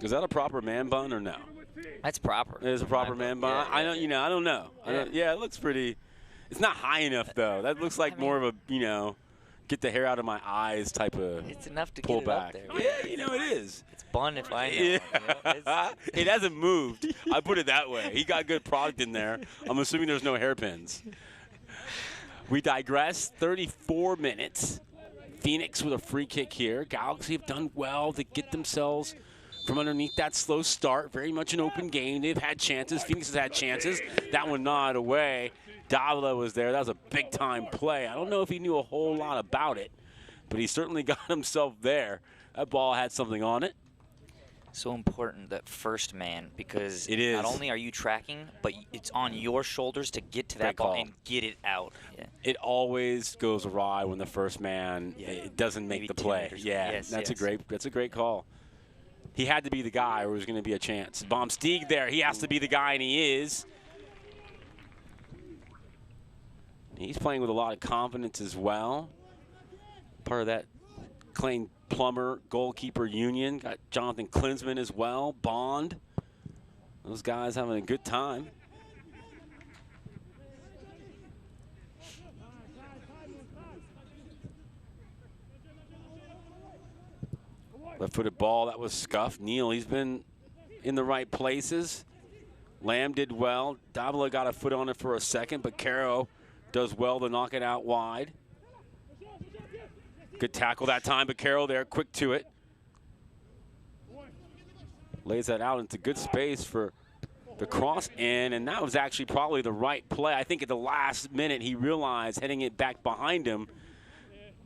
Is that a proper man bun or no? That's proper. It is a proper man bun. I don't know. Yeah, it looks pretty. It's not high enough though. That looks like more of a get the hair out of my eyes type of. It's enough to pull get it back. up there. Yeah, it is. It's bun if I know. Yeah. It hasn't moved. I put it that way. He got good product in there. I'm assuming there's no hairpins. We digress. 34 minutes. Phoenix with a free kick here. Galaxy have done well to get themselves from underneath that slow start. Very much an open game. They've had chances. Phoenix has had chances. That one gnawed away. Davila was there. That was a big-time play. I don't know if he knew a whole lot about it, but he certainly got himself there. That ball had something on it. So important, that first man, because it is. Not only are you tracking, but it's on your shoulders to get to that ball and get it out. Yeah. It always goes awry when the first man it doesn't make the play. Yeah, that's a great call. He had to be the guy, or there was going to be a chance. Baumsteeg there. He has to be the guy, and he is. He's playing with a lot of confidence as well. Part of that Klein Plummer goalkeeper union. Got Jonathan Klinsman as well. Bond. Those guys having a good time. Left-footed ball, that was scuffed. Neal, he's been in the right places. Lamb did well. Davila got a foot on it for a second, but Caro does well to knock it out wide. Good tackle that time, but Caro there, quick to it. Lays that out into good space for the cross in, and that was actually probably the right play. I think at the last minute he realized heading it back behind him.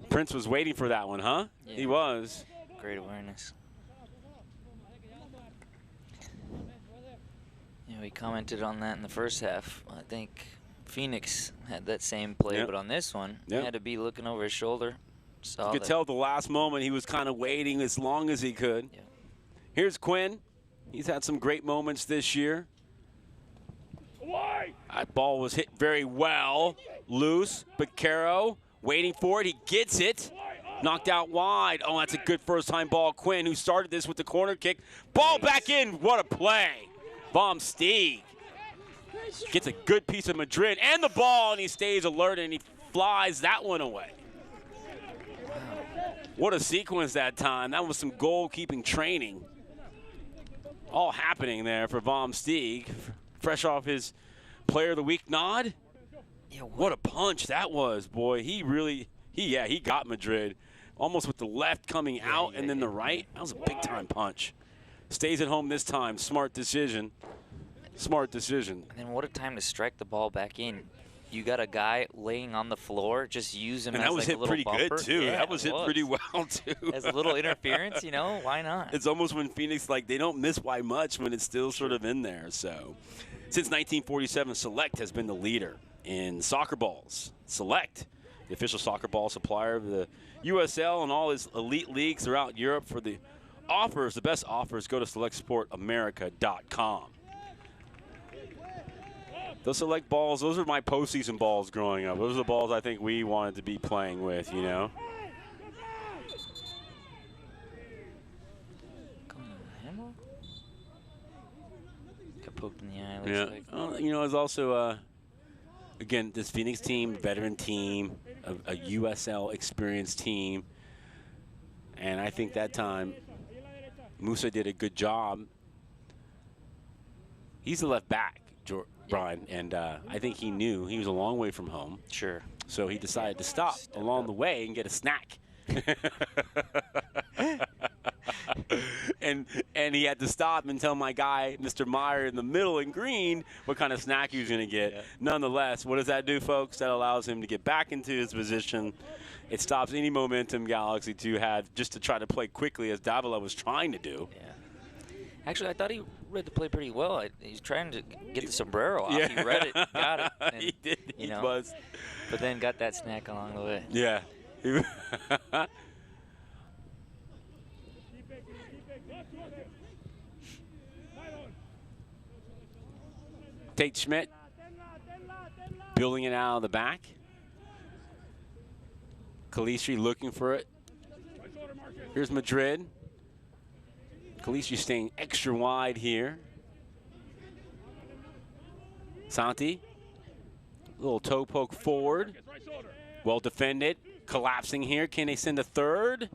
Prince was waiting for that one, huh? Yeah. He was. Great awareness. Yeah, we commented on that in the first half. I think Phoenix had that same play, but on this one, he had to be looking over his shoulder. You could tell at the last moment he was kind of waiting as long as he could. Yeah. Here's Quinn. He's had some great moments this year. That ball was hit very well. Loose, but Caro waiting for it. He gets it. Knocked out wide. Oh, that's a good first-time ball. Quinn, who started this with the corner kick. Ball back in. What a play. Vom Steeg gets a good piece of Madrid and the ball, and he stays alert, and he flies that one away. What a sequence that time. That was some goalkeeping training. All happening there for Vom Steeg. Fresh off his Player of the Week nod. Yeah, what a punch that was, boy. He got Madrid. Almost with the left coming out and then the right. That was a big-time punch. Stays at home this time. Smart decision. Smart decision. And then what a time to strike the ball back in. You got a guy laying on the floor. Just use him as like a little bumper. And that was hit pretty good, too. Yeah, that was hit pretty well, too. As a little interference, you know, why not? It's almost when Phoenix, like, they don't miss by much when it's still sort of in there. So, since 1947, Select has been the leader in soccer balls. Select, the official soccer ball supplier of the USL and all his elite leagues throughout Europe. For the offers, the best offers, go to selectsportamerica.com. Those Select balls, those are my postseason balls growing up. Those are the balls I think we wanted to be playing with, you know. Got poked in the eye. Yeah. Like. You know, it's also, again, this Phoenix team, veteran team, a USL experienced team. And I think that time, Musa did a good job. He's the left back, Brian, and I think he knew he was a long way from home. Sure. So he decided to stop along the way and get a snack. and he had to stop and tell my guy, Mr. Meyer, in the middle in green, what kind of snack he was going to get. Yeah. Nonetheless, what does that do, folks? That allows him to get back into his position. It stops any momentum Galaxy 2 had just to try to play quickly, as Davila was trying to do. Yeah. Actually, I thought he read the play pretty well. He's trying to get the sombrero off. Yeah. He read it, got it. And, he did. He was. But then got that snack along the way. Yeah. Tate Schmidt building it out of the back. Calistri looking for it. Here's Madrid. Calistri staying extra wide here. Santi, little toe poke forward. Well defended. Collapsing here. Can they send a third?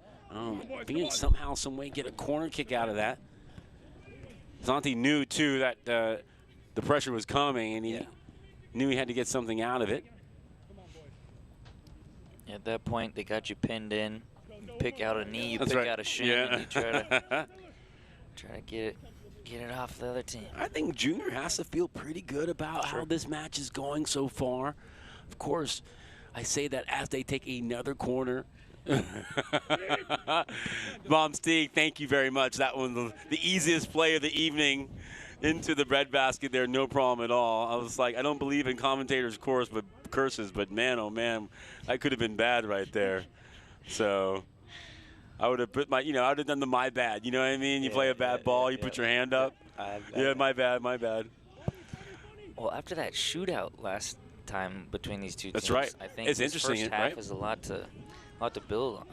Phoenix somehow, some way get a corner kick out of that. Santi knew too that the pressure was coming, and he knew he had to get something out of it. At that point, they got you pinned in. You pick out a knee, you That's pick right. out a shin, and you try to get it off the other team. I think Junior has to feel pretty good about how this match is going so far. Of course, I say that as they take another corner. Vom Steeg, thank you very much. That was the easiest play of the evening into the breadbasket there, no problem at all. I was like, I don't believe in commentators' curses, but man, oh man, that could have been bad right there. So I would have put I would have done the my bad. You know what I mean? You play a bad ball, you put your hand up. My bad. Well, after that shootout last time between these two teams, that's right. I think it's this interesting, first half right? is a lot to build on.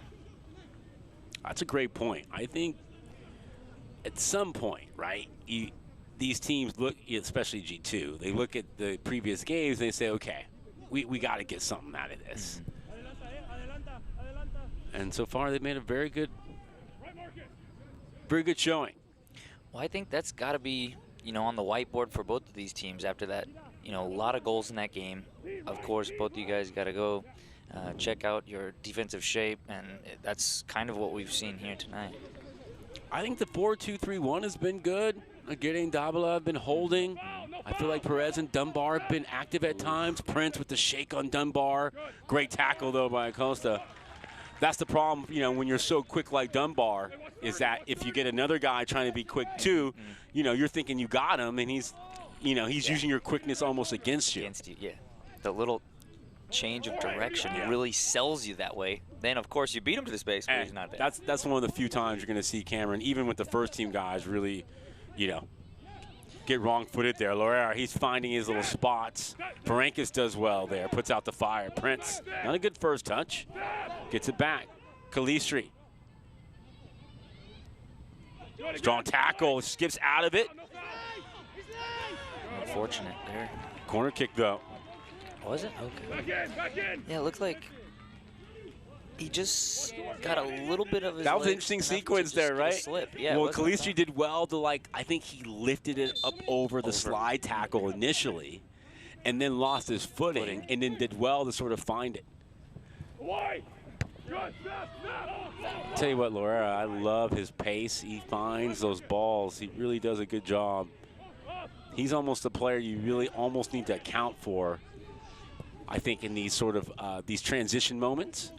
That's a great point. I think at some point, right, these teams look, especially G2, they look at the previous games and they say, okay, we got to get something out of this. And so far, they've made a very good showing. Well, I think that's got to be, on the whiteboard for both of these teams after that, a lot of goals in that game. Of course, both of you guys got to go check out your defensive shape, and that's kind of what we've seen here tonight. I think the 4-2-3-1 has been good. Getting Davila have been holding. I feel like Perez and Dunbar have been active at times. Prince with the shake on Dunbar. Great tackle, though, by Acosta. That's the problem, when you're so quick like Dunbar, is that if you get another guy trying to be quick too, you're thinking you got him, and he's using your quickness almost against you. The little change of direction really sells you that way. Then, of course, you beat him to the space, but he's not there. That's one of the few times you're going to see Cameron, even with the first-team guys, really, get wrong-footed there. Loera, he's finding his little spots. Parankis does well there, puts out the fire. Prince, not a good first touch. Gets it back. Calistri. Strong tackle, skips out of it. Unfortunate there. Corner kick, though. Was it? Okay. Yeah, it looked like he just got a little bit of his That was an legs interesting enough to sequence just there, get a right? slip. Yeah, well, Calistri did well to, like, I think he lifted it up over the Over. slide tackle initially and then lost his footing and then did well to sort of find it. Tell you what, Loera, I love his pace. He finds those balls. He really does a good job. He's almost a player you really almost need to account for, I think, in these sort of these transition moments.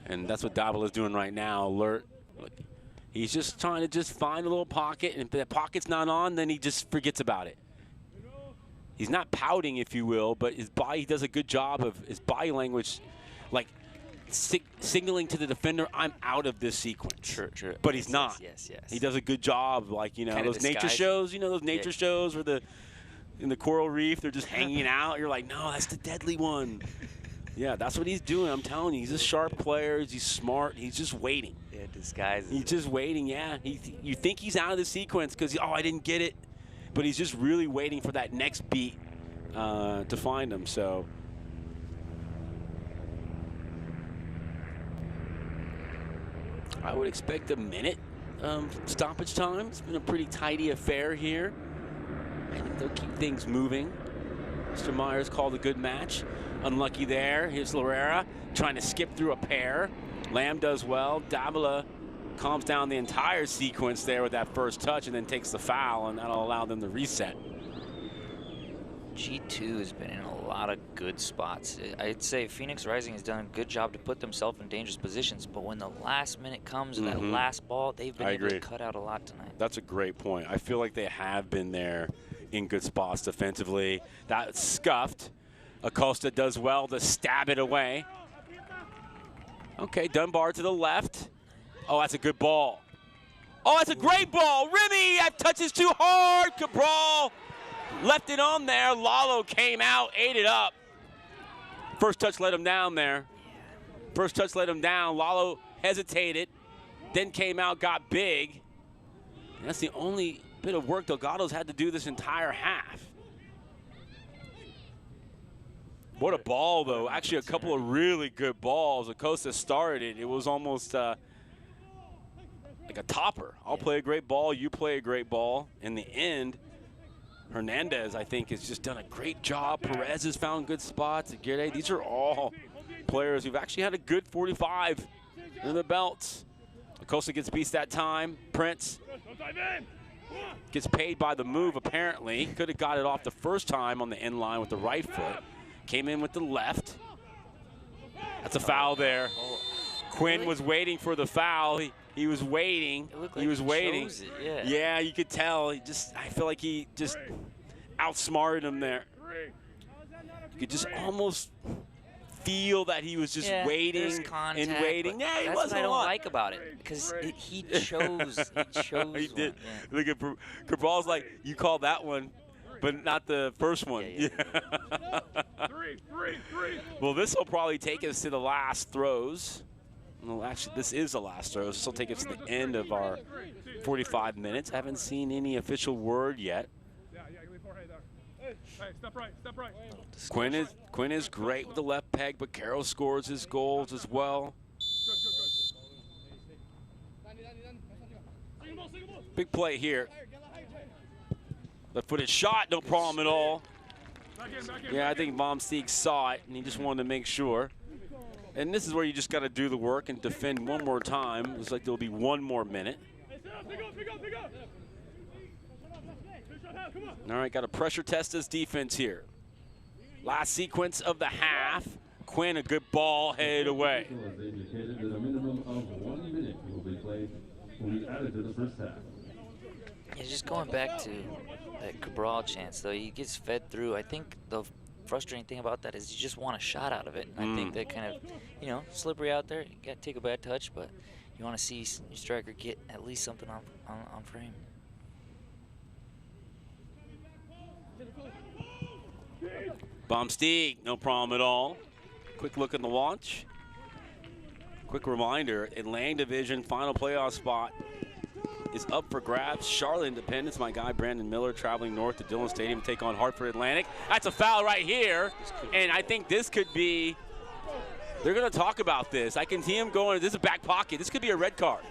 And that's what Davila is doing right now. Alert. Look, he's just trying to just find a little pocket, and if that pocket's not on, then he just forgets about it. He's not pouting, if you will, but his body, he does a good job of his body language, like signaling to the defender, I'm out of this sequence. Sure. But he's not. Yes. He does a good job, like, you know, Kinda those nature disguised. shows, those nature shows where in the coral reef, they're just hanging out. You're like, no, that's the deadly one. Yeah, that's what he's doing. I'm telling you, he's a sharp player. He's smart. He's just waiting. Yeah, disguises. He's just waiting, yeah. You think he's out of the sequence because, I didn't get it. But he's just really waiting for that next beat to find him. So I would expect a minute stoppage time. It's been a pretty tidy affair here. I think they'll keep things moving. Mr. Myers called a good match. Unlucky there. Here's Loera trying to skip through a pair. Lamb does well. Davila calms down the entire sequence there with that first touch and then takes the foul, and that'll allow them to reset. G2 has been in a lot of good spots. I'd say Phoenix Rising has done a good job to put themselves in dangerous positions, but when the last minute comes and that last ball, they've been able to cut out a lot tonight. That's a great point. I feel like they have been there in good spots defensively. That's scuffed. Acosta does well to stab it away. Okay, Dunbar to the left. Oh, that's a good ball. Oh, that's a great ball. Remy, that touches too hard. Cabral left it on there. Lalo came out, ate it up. First touch let him down there. First touch let him down. Lalo hesitated, then came out, got big. And that's the only bit of work Delgado's had to do this entire half. What a ball, though. Actually, a couple of really good balls. Acosta started it. It was almost like a topper. I'll play a great ball. You play a great ball. In the end, Hernandez, I think, has just done a great job. Perez has found good spots. Aguirre, these are all players who've actually had a good 45 in the belts. Acosta gets beats that time. Prince gets paid by the move, apparently. Could have got it off the first time on the end line with the right foot. Came in with the left. That's a foul there. Quinn was waiting for the foul. He was waiting. He was waiting. Yeah, you could tell. I feel like he just outsmarted him there. You could just almost feel that he was just waiting and waiting. Yeah, he that's wasn't what I don't a lot. like about it, because he chose. He chose. He did. Yeah. Look at Cabral's like, you called that one, but not the first one. Yeah. Well, this will probably take us to the last throws. Well, actually, this is the last throws. This will take us to the end of our 45 minutes. Haven't seen any official word yet. Quinn is great with the left peg, but Carroll scores his goals as well. Big play here. Left-footed shot, no problem at all. Yeah, I think Vom Steeg saw it, and he just wanted to make sure. And this is where you just got to do the work and defend one more time. Looks like there'll be one more minute. All right, got to pressure test his defense here. Last sequence of the half. Quinn, a good ball, headed away. Yeah, just going back to that Cabral chance, though, he gets fed through. I think the frustrating thing about that is you just want a shot out of it. And I think that kind of, slippery out there. You got to take a bad touch, but you want to see your striker get at least something on frame. Bomsteeg, no problem at all. Quick look in the watch. Quick reminder, Atlantic Division final playoff spot is up for grabs. Charlotte Independence, my guy Brandon Miller, traveling north to Dillon Stadium to take on Hartford Atlantic. That's a foul right here, and I think this could be, they're going to talk about this. I can see him going, this is a back pocket. This could be a red card.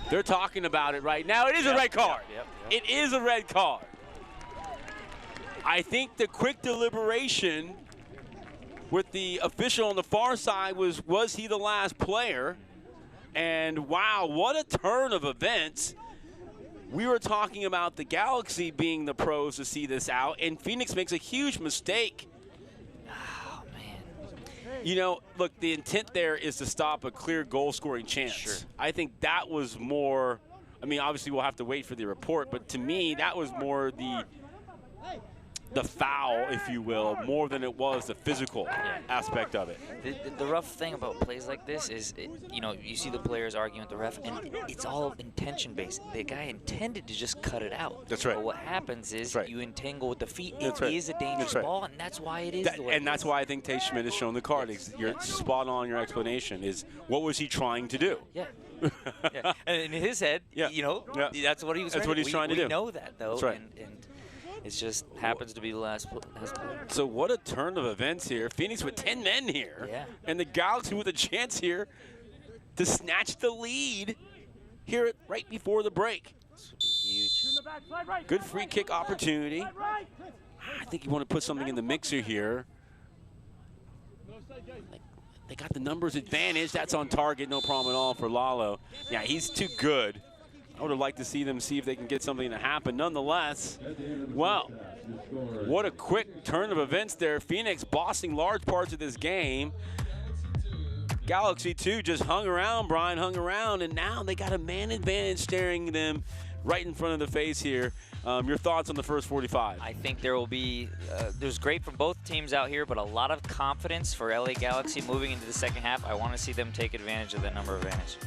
They're talking about it right now. It is a red card. It is a red card. I think the quick deliberation with the official on the far side was he the last player? And wow, what a turn of events. We were talking about the Galaxy being the pros to see this out, and Phoenix makes a huge mistake. Oh, man. You know, look, the intent there is to stop a clear goal-scoring chance. Sure. I think that was more, I mean, obviously we'll have to wait for the report, but to me, that was more the foul, if you will, more than it was the physical aspect of it. The rough thing about plays like this is, you know, you see the players arguing with the ref, and it's all intention-based. The guy intended to just cut it out. That's right. But what happens is you entangle with the feet. That's It right. is a dangerous ball, and that's why it is the way And that's why I think Tate Schmidt has shown the card. You're spot on your explanation is what was he trying to do? Yeah. Yeah. And in his head, you know, that's what he was trying to do. We know that, though. That's right. And it just happens to be the last play. So what a turn of events here. Phoenix with 10 men here. Yeah. And the Galaxy with a chance here to snatch the lead here right before the break. This would be huge. Good free kick opportunity. I think you want to put something in the mixer here. They got the numbers advantage. That's on target, no problem at all for Lalo. Yeah, he's too good. I would have liked to see them see if they can get something to happen. Nonetheless, well, what a quick turn of events there. Phoenix bossing large parts of this game. Galaxy, too, just hung around, Brian, hung around, and now they got a man advantage staring them right in front of the face here. Your thoughts on the first 45? I think there will be, there's great from both teams out here, but a lot of confidence for LA Galaxy moving into the second half. I want to see them take advantage of that number advantage.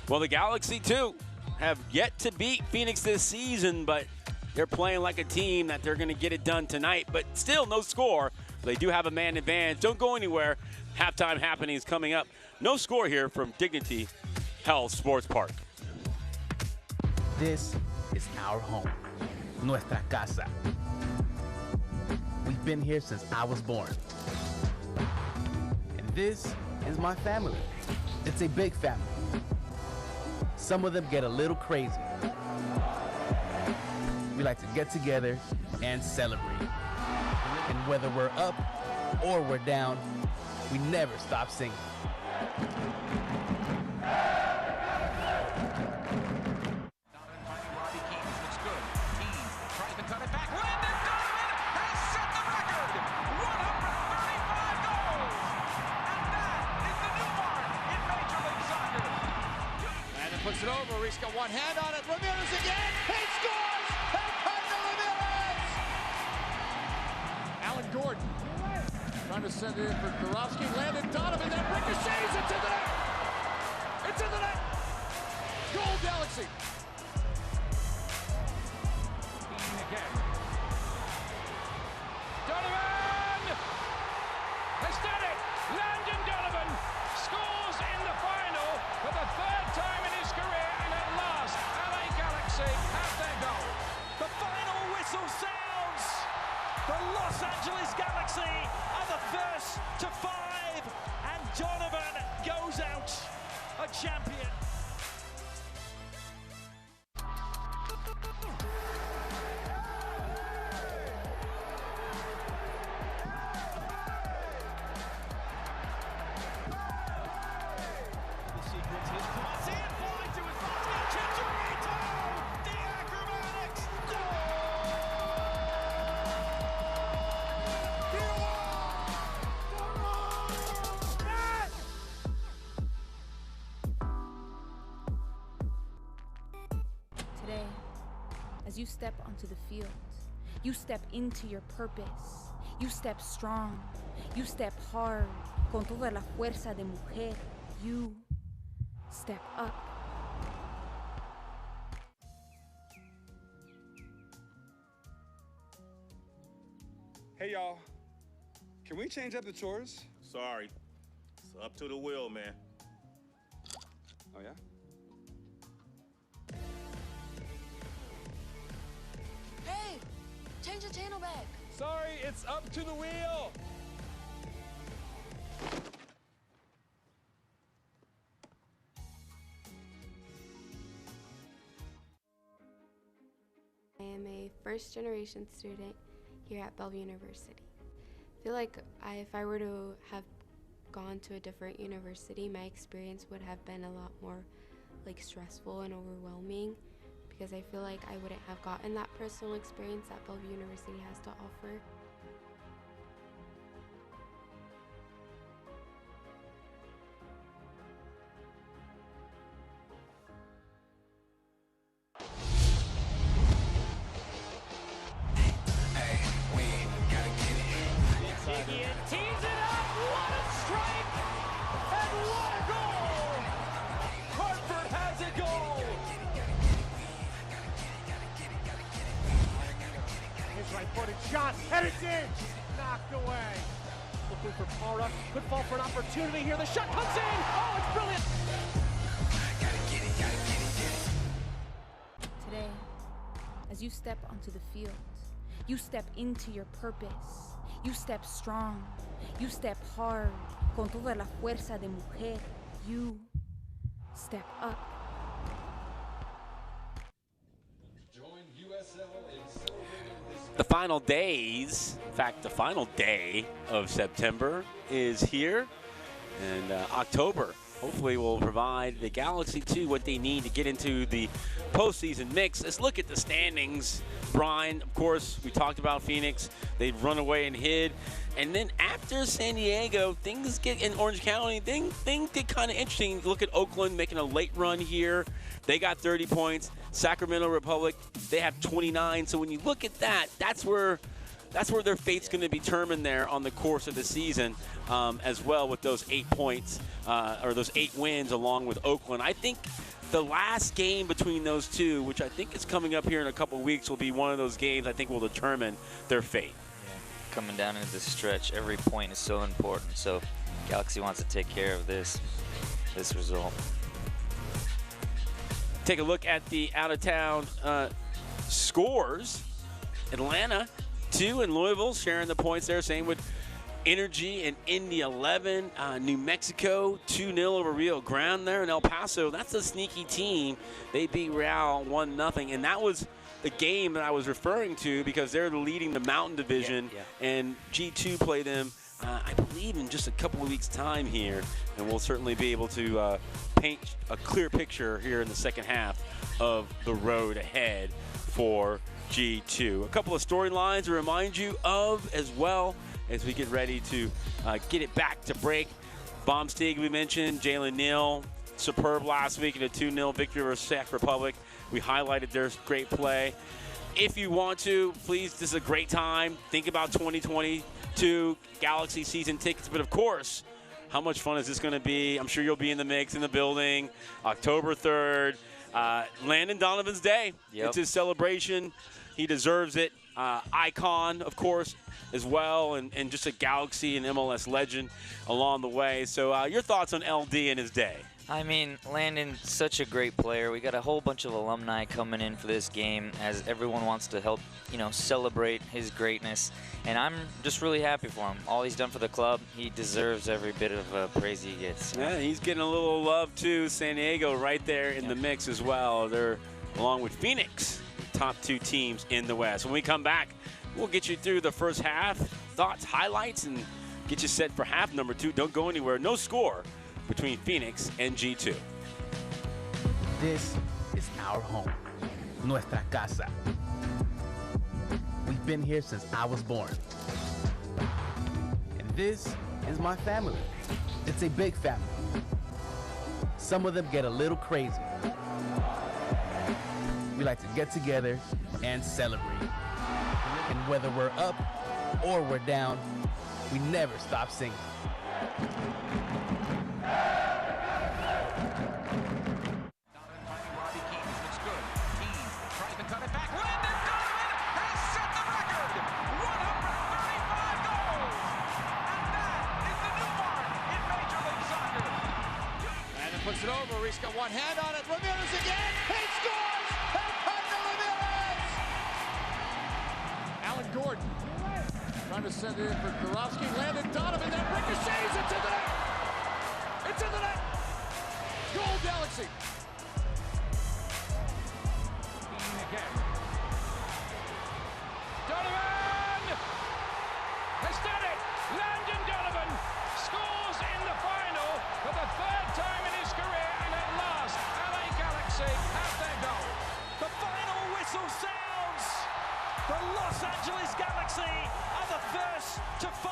Well, the Galaxy, too, have yet to beat Phoenix this season, but they're playing like a team that they're going to get it done tonight. But still, no score. They do have a man advantage. Don't go anywhere. Halftime happenings coming up. No score here from Dignity Health Sports Park. This is our home, nuestra casa. We've been here since I was born. And this is my family. It's a big family. Some of them get a little crazy. We like to get together and celebrate. And whether we're up or we're down, we never stop singing. Tries to cut it back. Landon Donovan has set the record. 135 goals. And that is the new mark in Major League Soccer. Landon puts it over. Reese got one hand on it. Ramirez again. He scores. Ricardo Ramirez. Alan Gordon trying to send it in for Karofsky. Landon Donovan. That ricochets into the net. It's in the net. Goal Galaxy. Donovan has done it. Landon Donovan scores in the final for the third time in his career, and at last, LA Galaxy have their goal. The final whistle sounds. The Los Angeles Galaxy are the first to 5, and Donovan goes out a champion. Today, as you step onto the field, you step into your purpose. You step strong. You step hard, con toda la fuerza de mujer. You step up. Hey, y'all. Can we change up the chores? Sorry. It's up to the wheel, man. Oh, yeah? Hey, change the channel back. Sorry, it's up to the wheel. I am a first-generation student here at Bellevue University. I feel like if I were to have gone to a different university, my experience would have been a lot more stressful and overwhelming, because I feel like I wouldn't have gotten that personal experience that Bellevue University has to offer. Tees it up, what a strike, and what a goal! Hartford has a goal! His right-footed shot, and it's in! Knocked away. Looking for Para, could fall for an opportunity here. The shot comes in! Oh, it's brilliant! Today, as you step onto the field, you step into your purpose. You step strong. You step hard. Con toda la fuerza de mujer. You step up. The final days, in fact, the final day of September is here. And October, hopefully, will provide the Galaxy 2 what they need to get into the postseason mix. Let's look at the standings. Brian, of course, we talked about Phoenix. They've run away and hid. And then after San Diego, things get in Orange County, things get kind of interesting. Look at Oakland making a late run here. They got 30 points. Sacramento Republic, they have 29. So when you look at that, that's where their fate's going to be determined there on the course of the season, as well, with those 8 points or those 8 wins along with Oakland. I think the last game between those two, which I think is coming up here in a couple of weeks, will be one of those games I think will determine their fate. Yeah. Coming down into this stretch, every point is so important. So Galaxy wants to take care of this result. Take a look at the out-of-town scores. Atlanta 2 and Louisville sharing the points there. Same with Energy and Indy 11. New Mexico 2-0 over Rio Grande there. And El Paso, that's a sneaky team. They beat Real 1-0. And that was the game that I was referring to, because they're leading the Mountain Division. And G2 play them, I believe, in just a couple of weeks' time here. And we'll certainly be able to paint a clear picture here in the second half of the road ahead for G2. A couple of storylines to remind you of as well as we get ready to get it back to break. Baumstig, we mentioned, Jalen Neal, superb last week in a 2-0 victory over Sac Republic. We highlighted their great play. If you want to, please, this is a great time. Think about 2022 Galaxy season tickets, but of course, how much fun is this going to be? I'm sure you'll be in the mix, in the building, October 3rd. Landon Donovan's day. Yep. It's his celebration. He deserves it. Icon, of course, as well, and just a Galaxy and MLS legend along the way. So your thoughts on LD and his day? I mean, Landon, such a great player. We got a whole bunch of alumni coming in for this game, as everyone wants to help, celebrate his greatness. And I'm just really happy for him. All he's done for the club, he deserves every bit of praise he gets. Yeah, he's getting a little love too. San Diego right there in the mix as well. They're, along with Phoenix, top 2 teams in the West. When we come back, we'll get you through the first half, thoughts, highlights, and get you set for half number 2. Don't go anywhere. No score between Phoenix and G2. This is our home, nuestra casa. We've been here since I was born. And this is my family. It's a big family. Some of them get a little crazy. We like to get together and celebrate. And whether we're up or we're down, we never stop singing. puts it over. Reese got one hand on it. Ramirez again. He scores! Alejandro Ramirez! Alan Gordon trying to send it in for Kurowski. Landon Donovan. That ricochets into the net. It's in the net. Goal Galaxy. Again. Donovan has done it. Landon Donovan scores in the final for the third time in his career, and at last, LA Galaxy have their goal. The final whistle sounds. The Los Angeles Galaxy are the first to 5,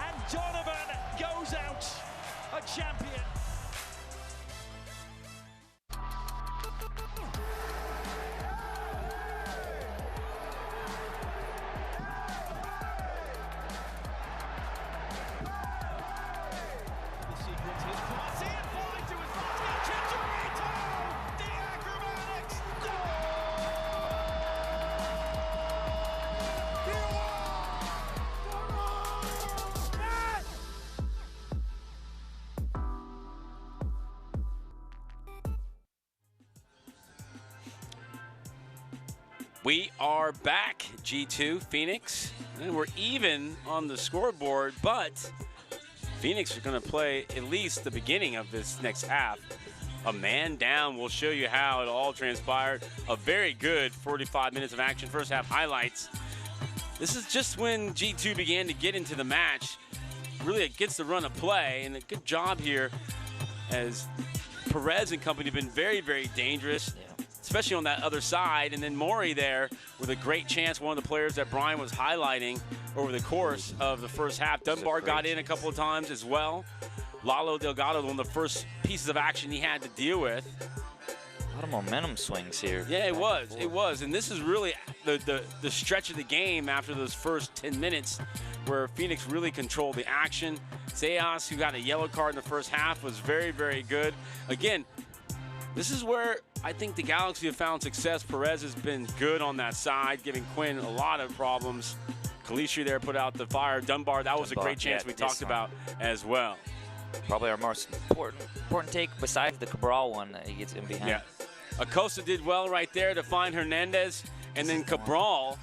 and Donovan goes out a champion. We are back, G2 Phoenix, and we're even on the scoreboard, but Phoenix are going to play at least the beginning of this next half. A man down. We'll show you how it all transpired. A very good 45 minutes of action. First half highlights. This is just when G2 began to get into the match, really against the run of play, and a good job here as Perez and company have been very, very dangerous. Especially on that other side. And then Maury there with a great chance, one of the players that Brian was highlighting over the course of the first half. Dunbar got in a couple of times as well. Lalo Delgado, one of the first pieces of action he had to deal with. A lot of momentum swings here. Yeah, it was. It was. And this is really the stretch of the game after those first 10 minutes where Phoenix really controlled the action. Zayas, who got a yellow card in the first half, was very, very good. Again, this is where I think the Galaxy have found success. Perez has been good on that side, giving Quinn a lot of problems. Kalishi there put out the fire. Dunbar, that was a great chance we talked about as well. Probably our most important take besides the Cabral one that he gets in behind. Yeah. Acosta did well right there to find Hernandez, and then Cabral,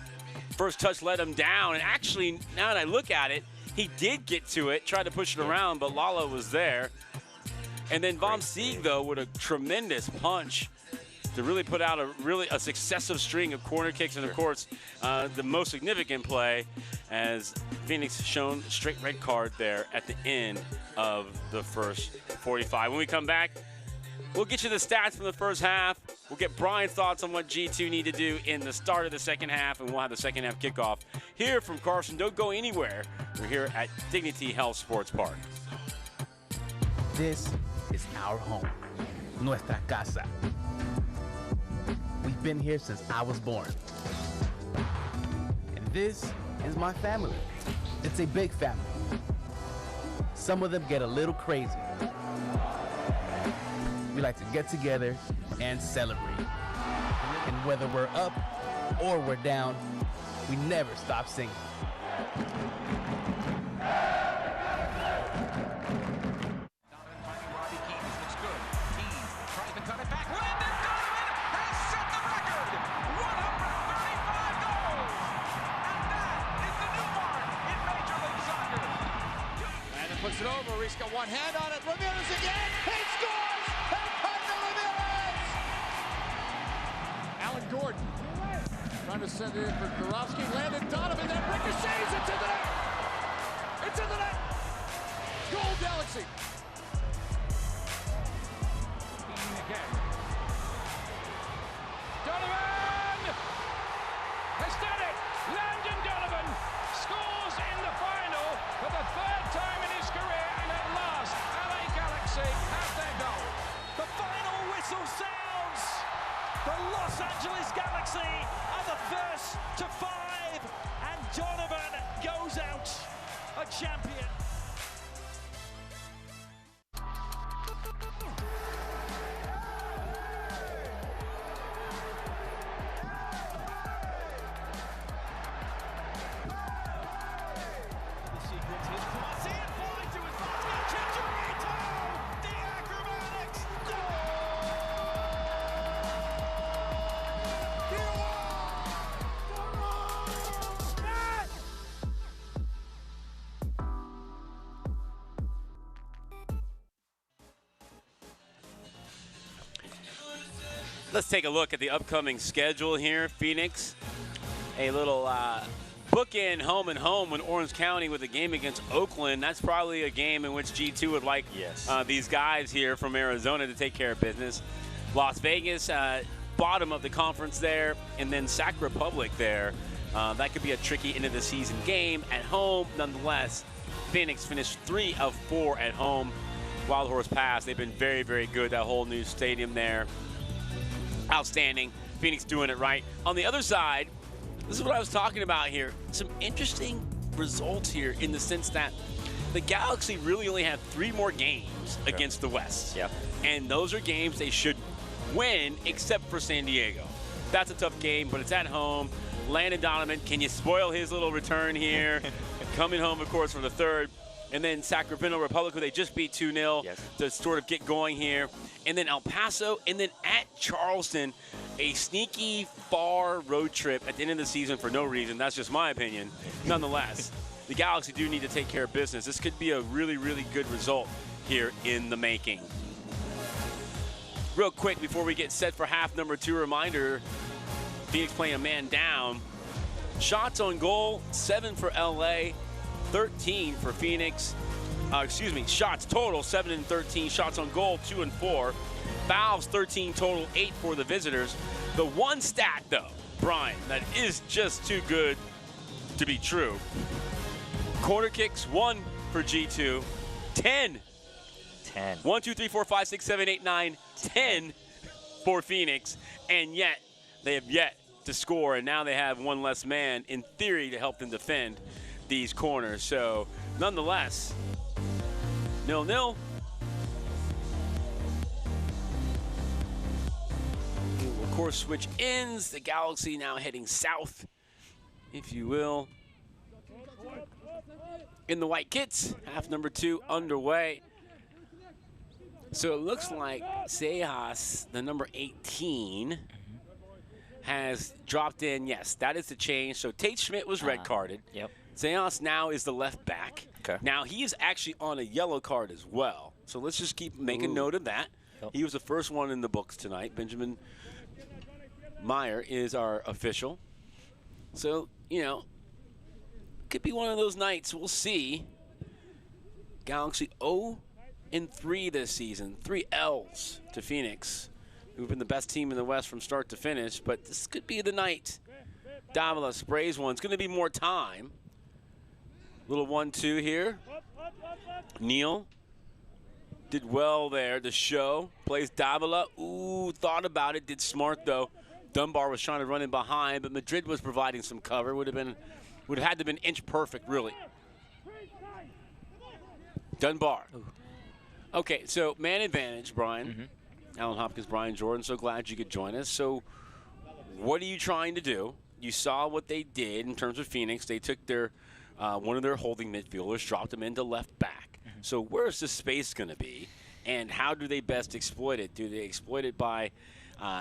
first touch let him down. And actually, now that I look at it, he did get to it, tried to push it around, but Lalo was there. And then Vom Sieg, though, with a tremendous punch to really put out a successive string of corner kicks. And, of course, the most significant play as Phoenix shown straight red card there at the end of the first 45. When we come back, we'll get you the stats from the first half. We'll get Brian's thoughts on what G2 need to do in the start of the second half, and we'll have the second half kickoff here from Carson. Don't go anywhere. We're here at Dignity Health Sports Park. This is our home, nuestra casa. We've been here since I was born. And this is my family. It's a big family. Some of them get a little crazy. We like to get together and celebrate. And whether we're up or we're down, we never stop singing. Puts it over. Reese got one hand on it. Ramirez again. He scores! Alejandro Ramirez! Alan Gordon trying to send it in for Kurowski. Landon Donovan. That ricochets into the net. It's in the net. Goal Galaxy. Again. Donovan has done it. Landon Donovan scores in the final for the third time in his career, and at last, LA Galaxy have their goal. The final whistle sounds. The Los Angeles Galaxy are the first to 5, and Donovan goes out a champion. Let's take a look at the upcoming schedule here. Phoenix, a little bookend home and home in Orange County with a game against Oakland. That's probably a game in which G2 would like these guys here from Arizona to take care of business. Las Vegas, bottom of the conference there, and then Sac Republic there. That could be a tricky end of the season game at home. Nonetheless, Phoenix finished 3 of 4 at home. Wild Horse Pass, they've been very, very good. That whole new stadium there, outstanding. Phoenix doing it right. On the other side, this is what I was talking about here. Some interesting results here in the sense that the Galaxy really only have 3 more games against the West. Yep. And those are games they should win, except for San Diego. That's a tough game, but it's at home. Landon Donovan, can you spoil his little return here? Coming home, of course, for the 3rd. And then Sacramento Republic, who they just beat 2-0 to sort of get going here. And then El Paso, and then at Charleston, a sneaky, far road trip at the end of the season for no reason. That's just my opinion. Nonetheless, the Galaxy do need to take care of business. This could be a really, really good result here in the making. Real quick, before we get set for half number 2, reminder, Phoenix playing a man down. Shots on goal, 7 for LA, 13 for Phoenix. Shots total, 7 and 13. Shots on goal, 2 and 4. Fouls, 13 total, 8 for the visitors. The one stat, though, Brian, that is just too good to be true. Corner kicks, 1 for G2. 10. 1, 2, 3, 4, 5, 6, 7, 8, 9, 10 for Phoenix. And yet, they have yet to score, and now they have one less man, in theory, to help them defend these corners. So, nonetheless, 0-0. We will, of course, switch ends. The Galaxy now heading south, if you will, in the white kits. Half number 2 underway. So it looks like Sejas, the number 18, has dropped in. Yes, that is the change. So Tate Schmidt was red carded. Yep. Sejas now is the left back. Okay. Now he is actually on a yellow card as well. So let's just keep making note of that. Yep. He was the first one in the books tonight. Benjamin Meyer is our official. So, you know, could be one of those nights. We'll see. Galaxy 0-3 this season. 3 L's to Phoenix, who've been the best team in the West from start to finish. But this could be the night. Davila sprays one. It's going to be more time. Little 1-2 here. Neal did well there to show. Plays Davila. Ooh, thought about it. Did smart, though. Dunbar was trying to run in behind, but Madrid was providing some cover. Would have had to have been inch perfect, really. Dunbar. Ooh. Okay, so man advantage, Brian. Alan Hopkins, Brian Jordan, so glad you could join us. So what are you trying to do? You saw what they did in terms of Phoenix. They took their one of their holding midfielders, dropped them into left back. So where's the space going to be, and how do they best exploit it? Do they exploit it by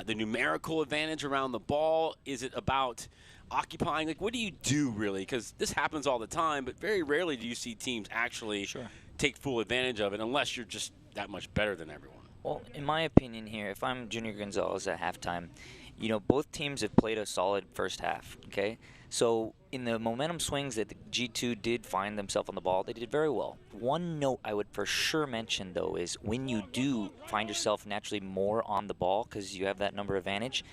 the numerical advantage around the ball? Is it about occupying? Like, what do you do, really? Because this happens all the time, but very rarely do you see teams actually take full advantage of it unless you're just that much better than everyone. Well, in my opinion here, if I'm Junior Gonzalez at halftime, you know, both teams have played a solid first half, okay? So in the momentum swings that the G2 did find themselves on the ball, they did very well. One note I would for sure mention, though, is when you do find yourself naturally more on the ball because you have that number advantage,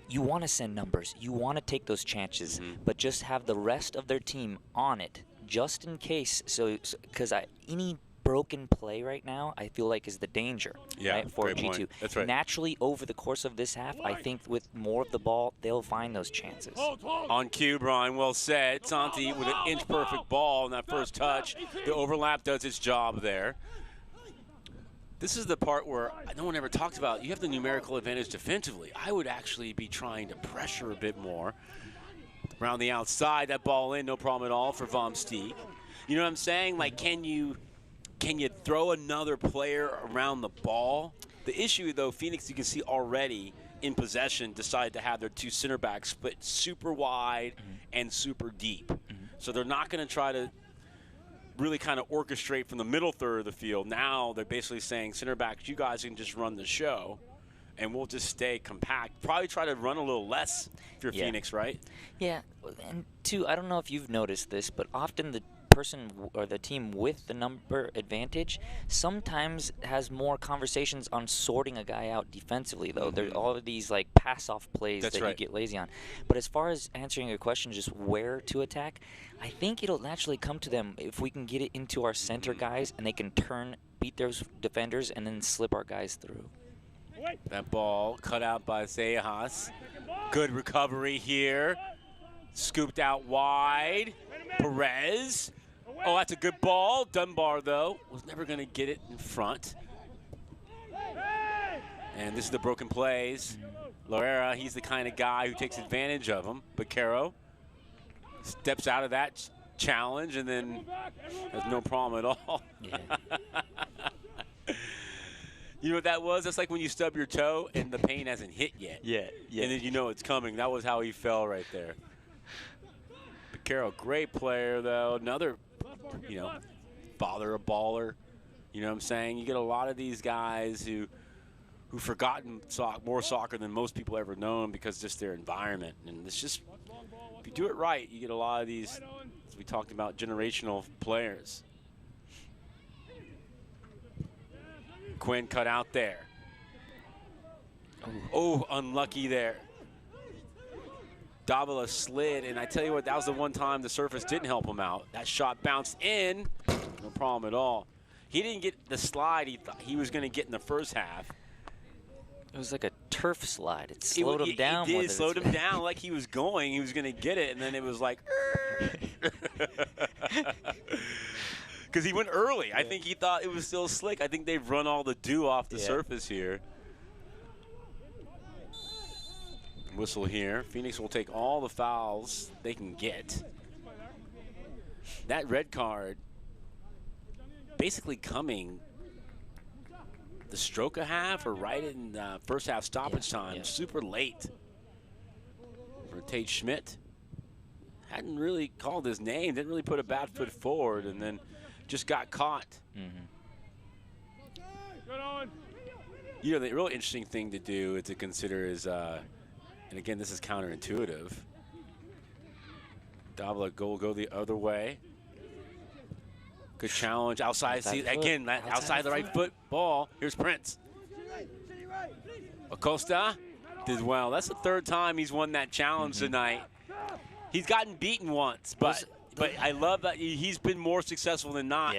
you want to send numbers. You want to take those chances, but just have the rest of their team on it just in case. So because any broken play right now, I feel like is the danger right, for G2. Point. That's right. Naturally, over the course of this half, I think with more of the ball, they'll find those chances. On cue, Brian, well said. Santi with an inch-perfect ball in that first touch. The overlap does its job there. This is the part where no one ever talks about. You have the numerical advantage defensively. I would actually be trying to pressure a bit more. Around the outside, that ball in, no problem at all for Vom Steeg. You know what I'm saying? Like, can you throw another player around the ball? The issue, though, Phoenix, you can see already in possession, decided to have their 2 center backs split super wide and super deep. So they're not going to try to really kind of orchestrate from the middle third of the field. Now they're basically saying, center backs, you guys can just run the show. and we'll just stay compact. Probably try to run a little less if you're Phoenix, right? Yeah, and two, I don't know if you've noticed this, but often the person or the team with the number advantage sometimes has more conversations on sorting a guy out defensively, though. There's all of these like pass-off plays that you get lazy on. But as far as answering your question, just where to attack, I think it'll naturally come to them if we can get it into our center guys and they can beat those defenders, and then slip our guys through. That ball cut out by Sejas. Good recovery here. Scooped out wide. Perez. Oh, that's a good ball. Dunbar, though, was never going to get it in front. And this is the broken plays. Loera, he's the kind of guy who takes advantage of them. But Caro steps out of that challenge and then has no problem at all. Yeah. You know what that was? That's like when you stub your toe and the pain hasn't hit yet. Yeah. And then you know it's coming. That was how he fell right there. But Caro, great player, though. Another, father, a baller. You know what I'm saying? You get a lot of these guys who've forgotten more soccer than most people ever known because just their environment. And it's just, if you do it right, you get a lot of these, as we talked about, generational players. Quinn cut out there. Oh, unlucky there. Davila slid, and I tell you what, that was the one time the surface didn't help him out. That shot bounced in, no problem at all. He didn't get the slide he thought he was going to get in the first half. It was like a turf slide. It slowed him down. It slowed him down like he was going. He was going to get it, and then it was like, because he went early. Yeah. I think he thought it was still slick. I think they've run all the dew off the surface here. Whistle here. Phoenix will take all the fouls they can get. That red card basically coming the stroke of half or right in first half stoppage time. Super late for Tate Schmidt. Hadn't really called his name, didn't really put a bad foot forward, and then just got caught. You know, the real interesting thing to do to consider is, and again, this is counterintuitive. Davila go the other way. Good challenge outside. Again, outside the right foot ball. Here's Prince. Acosta did well. That's the third time he's won that challenge tonight. He's gotten beaten once, but I love that he's been more successful than not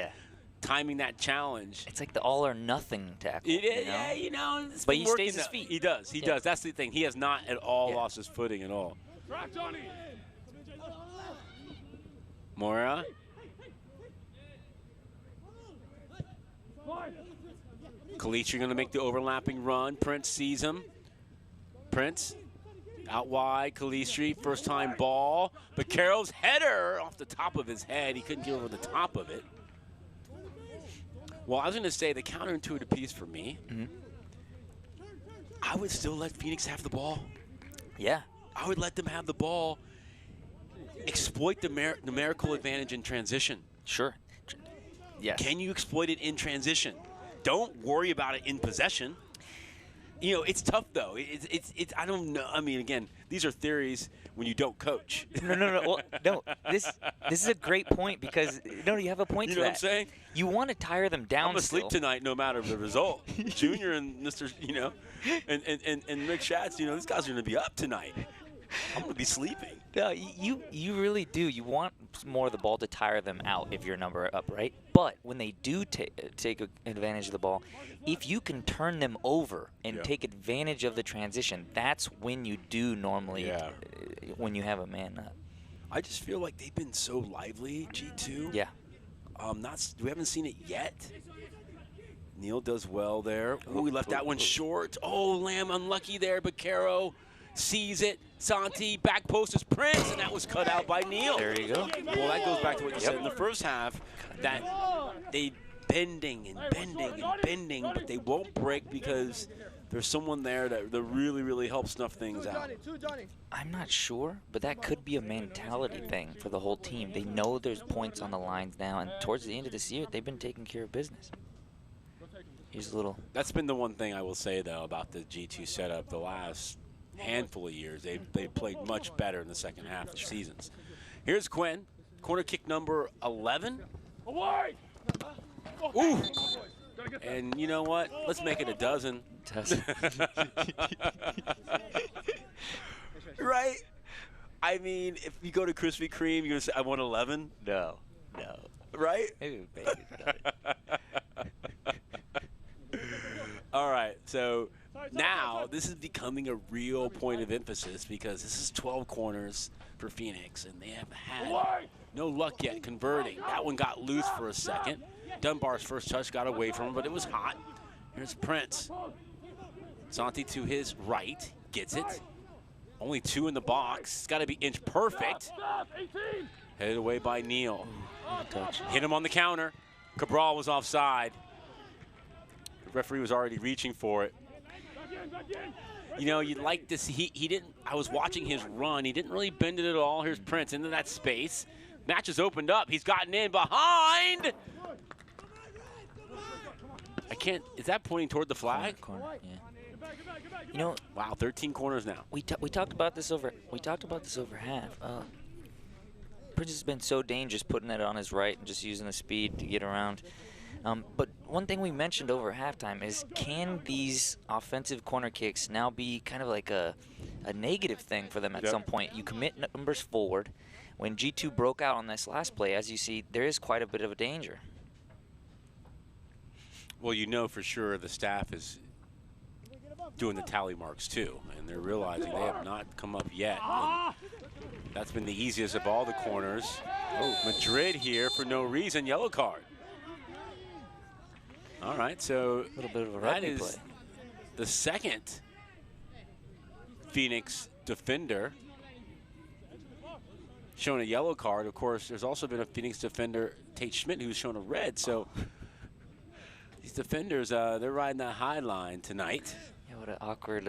timing that challenge. It's like the all or nothing tackle. It is, you know. But he stays his feet. He does. He does. That's the thing. He has not at all lost his footing at all. Mora. Kalitri going to make the overlapping run. Prince sees him. Prince out wide. Kalitri, first time ball. But Carroll's header off the top of his head. He couldn't get over the top of it. Well, I was going to say the counterintuitive piece for me, I would still let Phoenix have the ball. Yeah. I would let them have the ball. Exploit the numerical advantage in transition. Sure. Yes. Can you exploit it in transition? Don't worry about it in possession. You know, it's tough though. It's I don't know. I mean, again, these are theories when you don't coach. No. Well, no. This is a great point because you have a point to that. You know what I'm saying? You want to tire them down. I'm gonna sleep tonight no matter the result. Junior and Mr. And Rick Schatz, these guys are gonna be up tonight. I'm going to be sleeping. No, you really do. You want more of the ball to tire them out if your number up, right? But when they do take advantage of the ball, if you can turn them over and take advantage of the transition, that's when you do normally when you have a man up. I just feel like they've been so lively, G2. Yeah. We haven't seen it yet. Neal does well there. Ooh, we left that one short. Oh, Lamb unlucky there, but Caro sees it. Santi, back post is Prince, and that was cut out by Neal. There you go. Well, that goes back to what you said in the first half, that they bending and bending, but they won't break because there's someone there that really, really helps snuff things out. I'm not sure, but that could be a mentality thing for the whole team. They know there's points on the lines now, and towards the end of this year, they've been taking care of business. Here's a little. That's been the one thing I will say, though, about the G2 setup the last handful of years. They played much better in the second half of seasons. Here's Quinn, corner kick number 11. Ooh. And you know what? Let's make it a dozen. Right? I mean, if you go to Krispy Kreme, you're going to say, I want 11? No. Right? Maybe All right, so now this is becoming a real point of emphasis because this is 12 corners for Phoenix, and they have had no luck yet converting. That one got loose for a second. Dunbar's first touch got away from him, but it was hot. Here's Prince. Santi to his right, gets it. Only 2 in the box. It's got to be inch perfect. Headed away by Neal. Hit him on the counter. Cabral was offside. The referee was already reaching for it. You know, you'd like to see, he didn't, I was watching his run. He didn't really bend it at all. Here's Prince into that space. Match has opened up. He's gotten in behind. I can't, is that pointing toward the flag? Corner, yeah. You know, wow, 13 corners now. We talked about this over half. Prince has been so dangerous putting it on his right and just using the speed to get around. But one thing we mentioned over halftime is, can these offensive corner kicks now be kind of like a negative thing for them at some point? You commit numbers forward. When G2 broke out on this last play, as you see, there is quite a bit of a danger. Well, you know for sure the staff is doing the tally marks too, and they're realizing they have not come up yet. And that's been the easiest of all the corners. Oh, Madrid here for no reason, yellow card. All right, so a little bit of a that rugby is play. The second Phoenix defender shown a yellow card. Of course, there's also been a Phoenix defender, Tate Schmidt, who's shown a red. So these defenders, they're riding that high line tonight. Yeah, what an awkward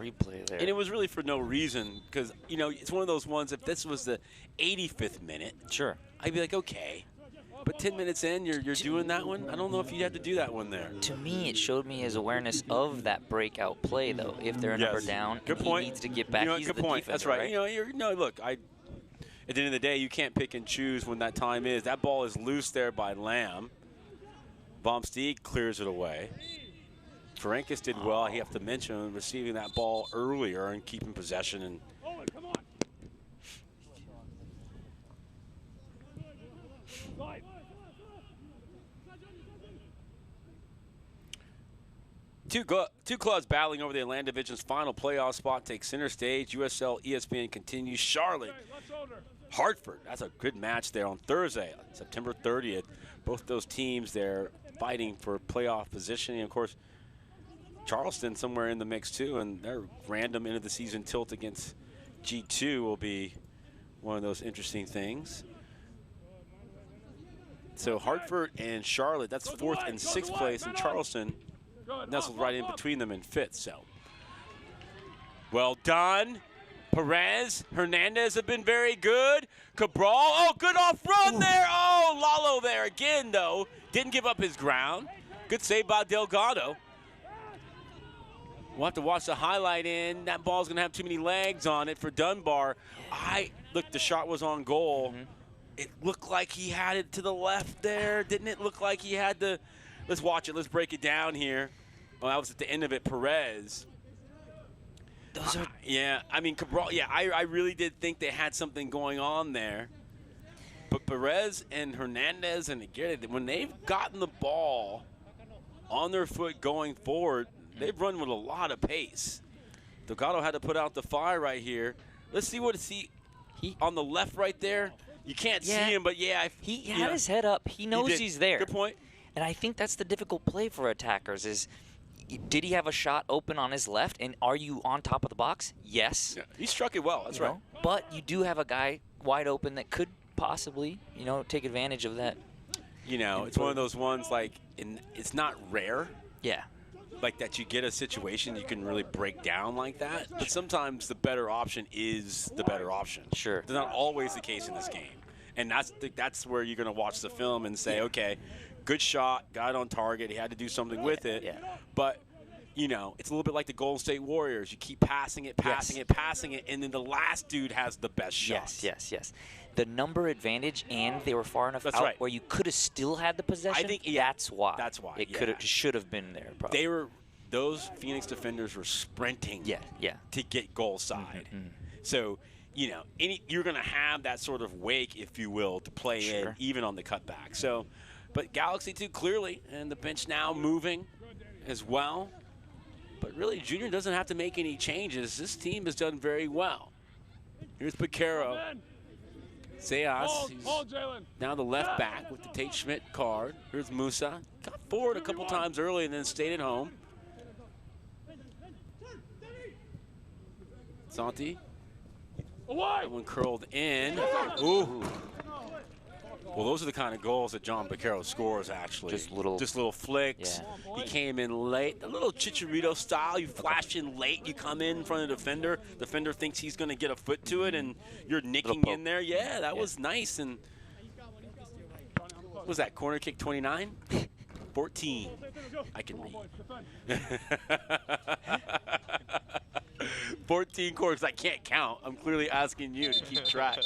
replay there. And it was really for no reason, because, you know, it's one of those ones, if this was the 85th minute, sure, I'd be like, okay. But 10 minutes in, you're doing that one? I don't know if you have to do that one there. To me, it showed me his awareness of that breakout play, though. If they're a number down, good and point. He needs to get back. You know, He's good the point. defender, That's right. You know, look, at the end of the day, you can't pick and choose when that time is. That ball is loose there by Lamb. Bomsteeg clears it away. Ferencz did well. I have to mention receiving that ball earlier and keeping possession. And two clubs battling over the Atlantic Division's final playoff spot take center stage. USL ESPN continues. Charlotte, Hartford. That's a good match there on Thursday, September 30th. Both those teams, they're fighting for playoff positioning. Of course, Charleston somewhere in the mix too, and their random end of the season tilt against G2 will be one of those interesting things. So Hartford and Charlotte, that's 4th and 6th place, and Charleston nestled right in between them in 5th. So well done. Perez, Hernandez have been very good. Cabral, oh, good off run there. Oh, Lalo there again, though. Didn't give up his ground. Good save by Delgado. We'll have to watch the highlight in. That ball's going to have too many legs on it for Dunbar. Look, the shot was on goal. It looked like he had it to the left there. Didn't it look like he had the, let's watch it. Let's break it down here. Well, that was at the end of it, Perez. Yeah, I mean, Cabral, yeah, I really did think they had something going on there. But Perez and Hernandez and Aguirre, when they've gotten the ball on their foot going forward, they've run with a lot of pace. Delgado had to put out the fire right here. Let's see what he on the left right there. You can't see him, but yeah. He had his head up. He knows he's there. Good point. And I think that's the difficult play for attackers is, did he have a shot open on his left, and are you on top of the box? Yes. Yeah, he struck it well. That's right. But you do have a guy wide open that could possibly, take advantage of that. It's one of those ones it's not rare. Yeah. Like that you get a situation you can really break down like that. But sometimes the better option is the better option. Sure. It's not always the case in this game. And that's where you're going to watch the film and say, okay, good shot, got on target. He had to do something with it. Yeah. But, you know, it's a little bit like the Golden State Warriors. You keep passing it, and then the last dude has the best shot. Yes. The number advantage, and they were far enough That's out right. where you could have still had the possession. I think that's why. That's why. It should have been there. Probably. Those Phoenix defenders were sprinting. To get goal side. So, you know, you're going to have that sort of wake, if you will, to play in, even on the cutback. So, but Galaxy too clearly, and the bench now moving as well. But really, Junior doesn't have to make any changes. This team has done very well. Here's Piquero. Seas, now the left back with the Tate Schmidt card. Here's Musa. Got forward a couple times early and then stayed at home. Santi. That one curled in. Ooh. Well, those are the kind of goals that John Piquero scores, actually. Just little flicks. Yeah. He came in late. A little Chicharito style. You flash in late. You come in front of the defender. The defender thinks he's going to get a foot to it, and you're nicking in there. Yeah, that was nice. And what was that, corner kick 29? 14. I can read. 14 corners. I can't count. I'm clearly asking you to keep track.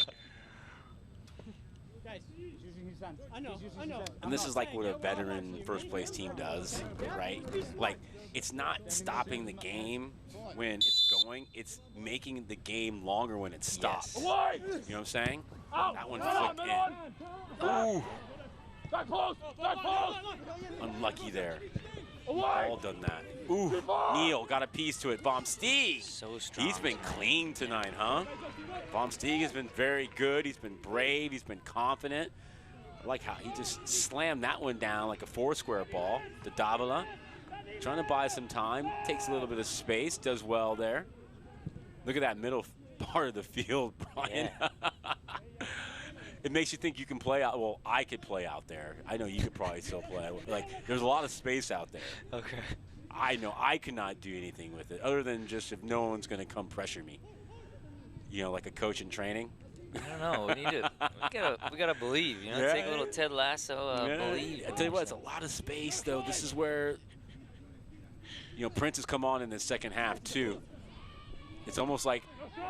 And this is like what a veteran first place team does, right? Like, it's not stopping the game when it's going, it's making the game longer when it stops. You know what I'm saying? That one flicked in. Ooh. Unlucky there. All done that. Ooh, Neal got a piece to it. Bomsteeg. So strong. He's been clean tonight, huh? Bomsteeg has been very good. He's been brave. He's been confident. I like how he just slammed that one down like a four-square ball. The Davila trying to buy some time. Takes a little bit of space. Does well there. Look at that middle part of the field, Brian. Yeah. It makes you think you can play out. Well, I could play out there. I know you could probably still play. Like, there's a lot of space out there. Okay. I know I could not do anything with it other than just if no one's going to come pressure me. You know, like a coach in training. I don't know. We gotta believe. You know, take a little Ted Lasso. Believe. I tell you what, it's a lot of space though. This is where, you know, Prince has come on in the second half too. It's almost like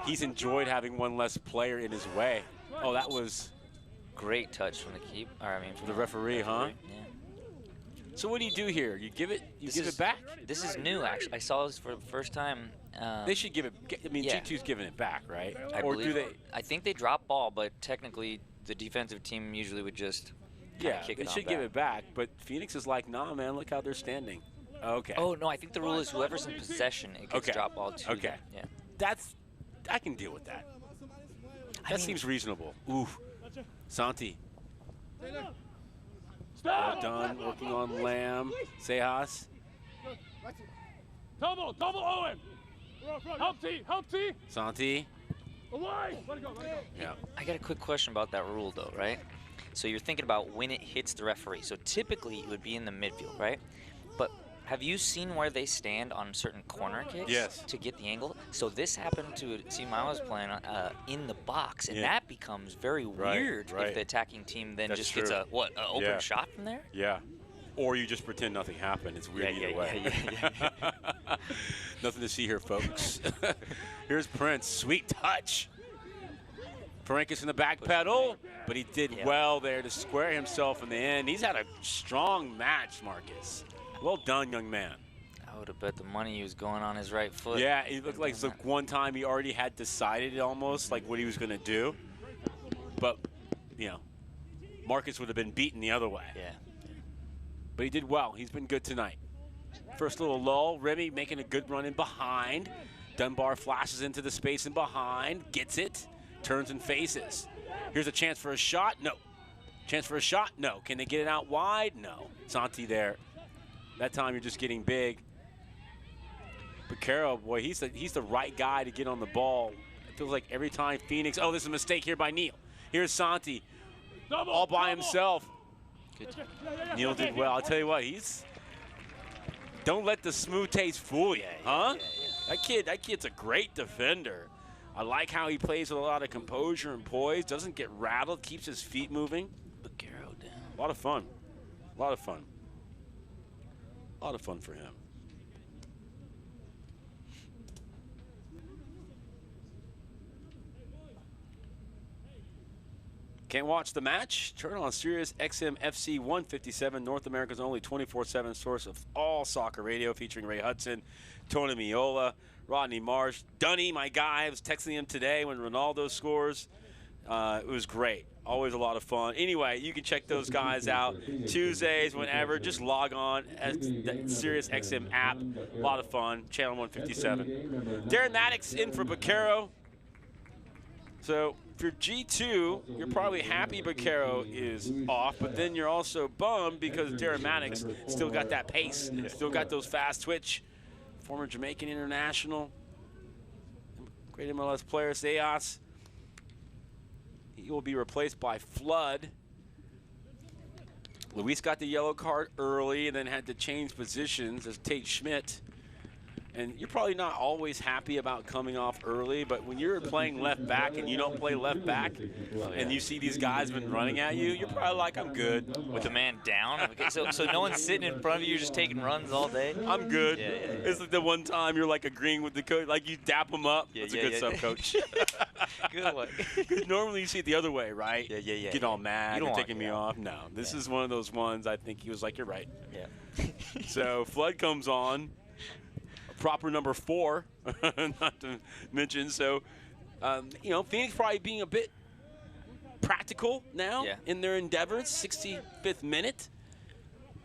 he's enjoyed having one less player in his way. Oh, that was great touch from the referee, huh? Yeah. So what do you do here? You give it back? This is new, actually. I saw this for the first time. They should give it. I mean, G2's giving it back, right? Or do they? I think they drop ball, but technically the defensive team usually would just kick it they should give it back. But Phoenix is like, nah, man. Look how they're standing. Okay. Oh no, I think the rule is whoever's in possession, it gets drop ball to. Okay. Them. Yeah. I can deal with that. That seems reasonable. Ooh, Santi. Well done, working on Lamb. Sejas. Double Owen. Help T. Santi. Away. Yeah. I got a quick question about that rule, though, right? So you're thinking about when it hits the referee. So typically it would be in the midfield, right? But have you seen where they stand on certain corner kicks to get the angle? So this happened to a team I was playing in the box, and that becomes very weird if the attacking team then gets an open shot from there? Yeah. Or you just pretend nothing happened. It's weird either way. Nothing to see here, folks. Here's Prince. Sweet touch. Parenkis in the back pedal, but he did well there to square himself in the end. He's had a strong match, Marcus. Well done, young man. I would have bet the money he was going on his right foot. Yeah, it looked like one time he already had decided almost like what he was going to do. But, you know, Marcus would have been beaten the other way. Yeah. But he did well. He's been good tonight. First little lull. Remy making a good run in behind. Dunbar flashes into the space in behind. Gets it. Turns and faces. Here's a chance for a shot. No. Chance for a shot. No. Can they get it out wide? No. Santi there. That time you're just getting big. Piquero, boy, he's the right guy to get on the ball. It feels like every time Phoenix. Oh, there's a mistake here by Neal. Here's Santi. All by himself. Good. Neal did well. I'll tell you what, don't let the smooth taste fool you, huh? That kid's a great defender. I like how he plays with a lot of composure and poise, doesn't get rattled, keeps his feet moving. Piquero down. A lot of fun. A lot of fun. A lot of fun for him. Can't watch the match? Turn on Sirius XM FC 157, North America's only 24/7 source of all soccer radio, featuring Ray Hudson, Tony Miola, Rodney Marsh, Dunny, my guy. I was texting him today when Ronaldo scores. It was great. Always a lot of fun. Anyway, you can check those guys out Tuesdays, whenever. Just log on as the Sirius XM app. A lot of fun. Channel 157. Darren Maddox in for Baquero. So for G2, you're probably happy Baquero is off, but then you're also bummed because Darren Maddox still got that pace, still got those fast twitch. Former Jamaican international, great MLS player, Zayas. He will be replaced by Flood. Luis got the yellow card early and then had to change positions as Tate Schmidt. And you're probably not always happy about coming off early, but when you're playing left back and you don't play left back and you see these guys been running at you, you're probably like, I'm good. With the man down? Okay, so no one's sitting in front of you, you're just taking runs all day? I'm good. Yeah. It's like the one time you're like agreeing with the coach, like you dap him up. That's a good sub, coach. Good one. Normally you see it the other way, right? Yeah. You get all mad, you're taking me off. No, this is one of those ones I think he was like, you're right. Yeah. So Flood comes on. Proper number 4, not to mention. So, you know, Phoenix probably being a bit practical now in their endeavors. 65th minute.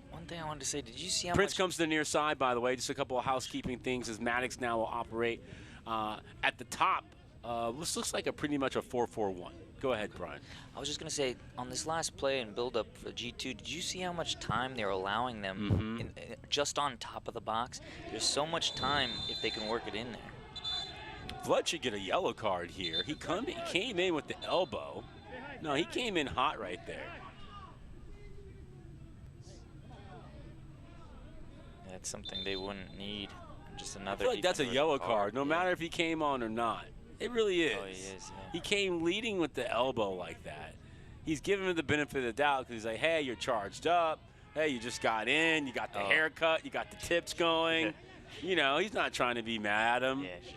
One thing I wanted to say, did you see how Prince much comes to the near side, by the way. Just a couple of housekeeping things as Maddox now will operate at the top. This looks like pretty much a 4-4-1. Go ahead, Brian. I was just going to say, on this last play and build-up for G2, did you see how much time they're allowing them just on top of the box? There's so much time if they can work it in there. Flood should get a yellow card here. He came in with the elbow. No, he came in hot right there. That's something they wouldn't need. Just another. I feel like that's a yellow card, no matter if he came on or not. It really is. Oh, he is, yeah. He came leading with the elbow like that. He's giving him the benefit of the doubt because he's like, hey, you're charged up. Hey, you just got in. You got the haircut. You got the tips going. You know, he's not trying to be mad at him. Yeah, sure.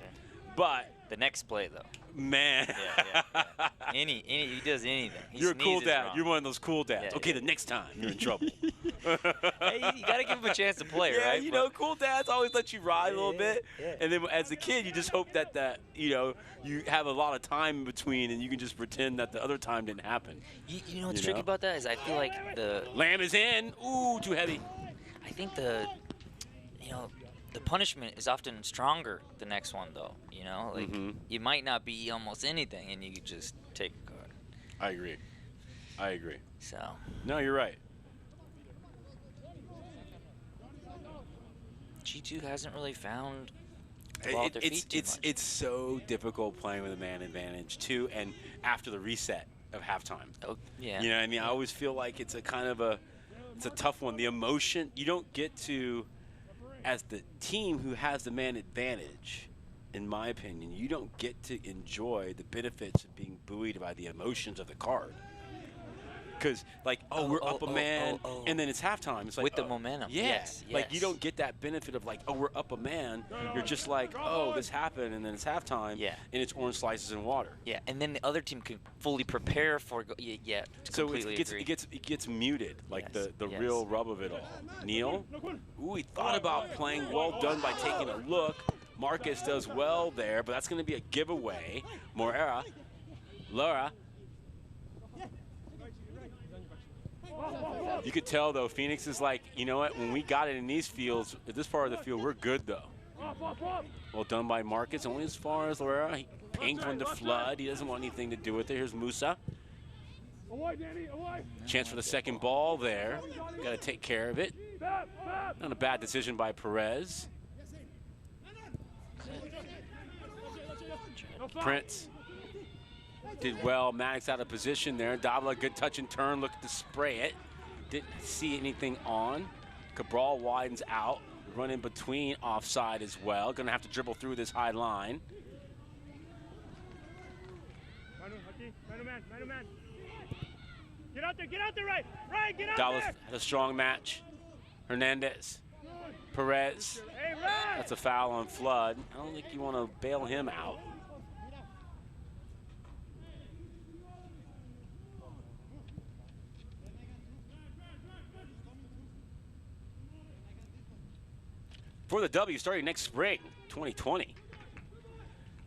But the next play, though. Man. Yeah. He does anything. You're a cool dad. You're one of those cool dads. Okay, the next time you're in trouble. Hey, you got to give him a chance to play, right? Yeah, you know, cool dads always let you ride a little bit. Yeah. And then as a kid, you just hope that you know, you have a lot of time in between and you can just pretend that the other time didn't happen. You know what's tricky about that is I feel like the Lamb is in. Ooh, too heavy. I think the punishment is often stronger the next one, though. You know, like you might not be almost anything, and you could just take a card. I agree. So. No, you're right. G2 hasn't really found it's so difficult playing with a man advantage too, and after the reset of halftime. Oh, yeah. You know what I mean? I always feel like it's a tough one. The emotion you don't get to. As the team who has the man advantage, in my opinion, you don't get to enjoy the benefits of being buoyed by the emotions of the card. Because, like, we're up a man, and then it's halftime. It's like, with the momentum. Yes. Like, you don't get that benefit of, like, we're up a man. You're just like, this happened, and then it's halftime, and it's orange slices and water. Yeah, and then the other team can fully prepare for so it gets muted, like the real rub of it all. Neil, he thought about playing. Well done by taking a look. Marcus does well there, but that's going to be a giveaway. Laura. You could tell, though, Phoenix is like, you know what, when we got it in these fields, at this part of the field, we're good, though. Well done by Marcus, only as far as Lorera. He pinged one to Flood. He doesn't want anything to do with it. Here's Musa. Chance for the second ball there. Got to take care of it. Not a bad decision by Perez. Prince did well. Maddox out of position there. Davila, good touch and turn. Looked to spray it. Didn't see anything on. Cabral widens out. Run in between, offside as well. Going to have to dribble through this high line. Get out there, Ryan, get out Dallas there. had a strong match. Hernandez, Perez. Hey, Ryan. That's a foul on Flood. I don't think you want to bail him out. For the W starting next spring, 2020.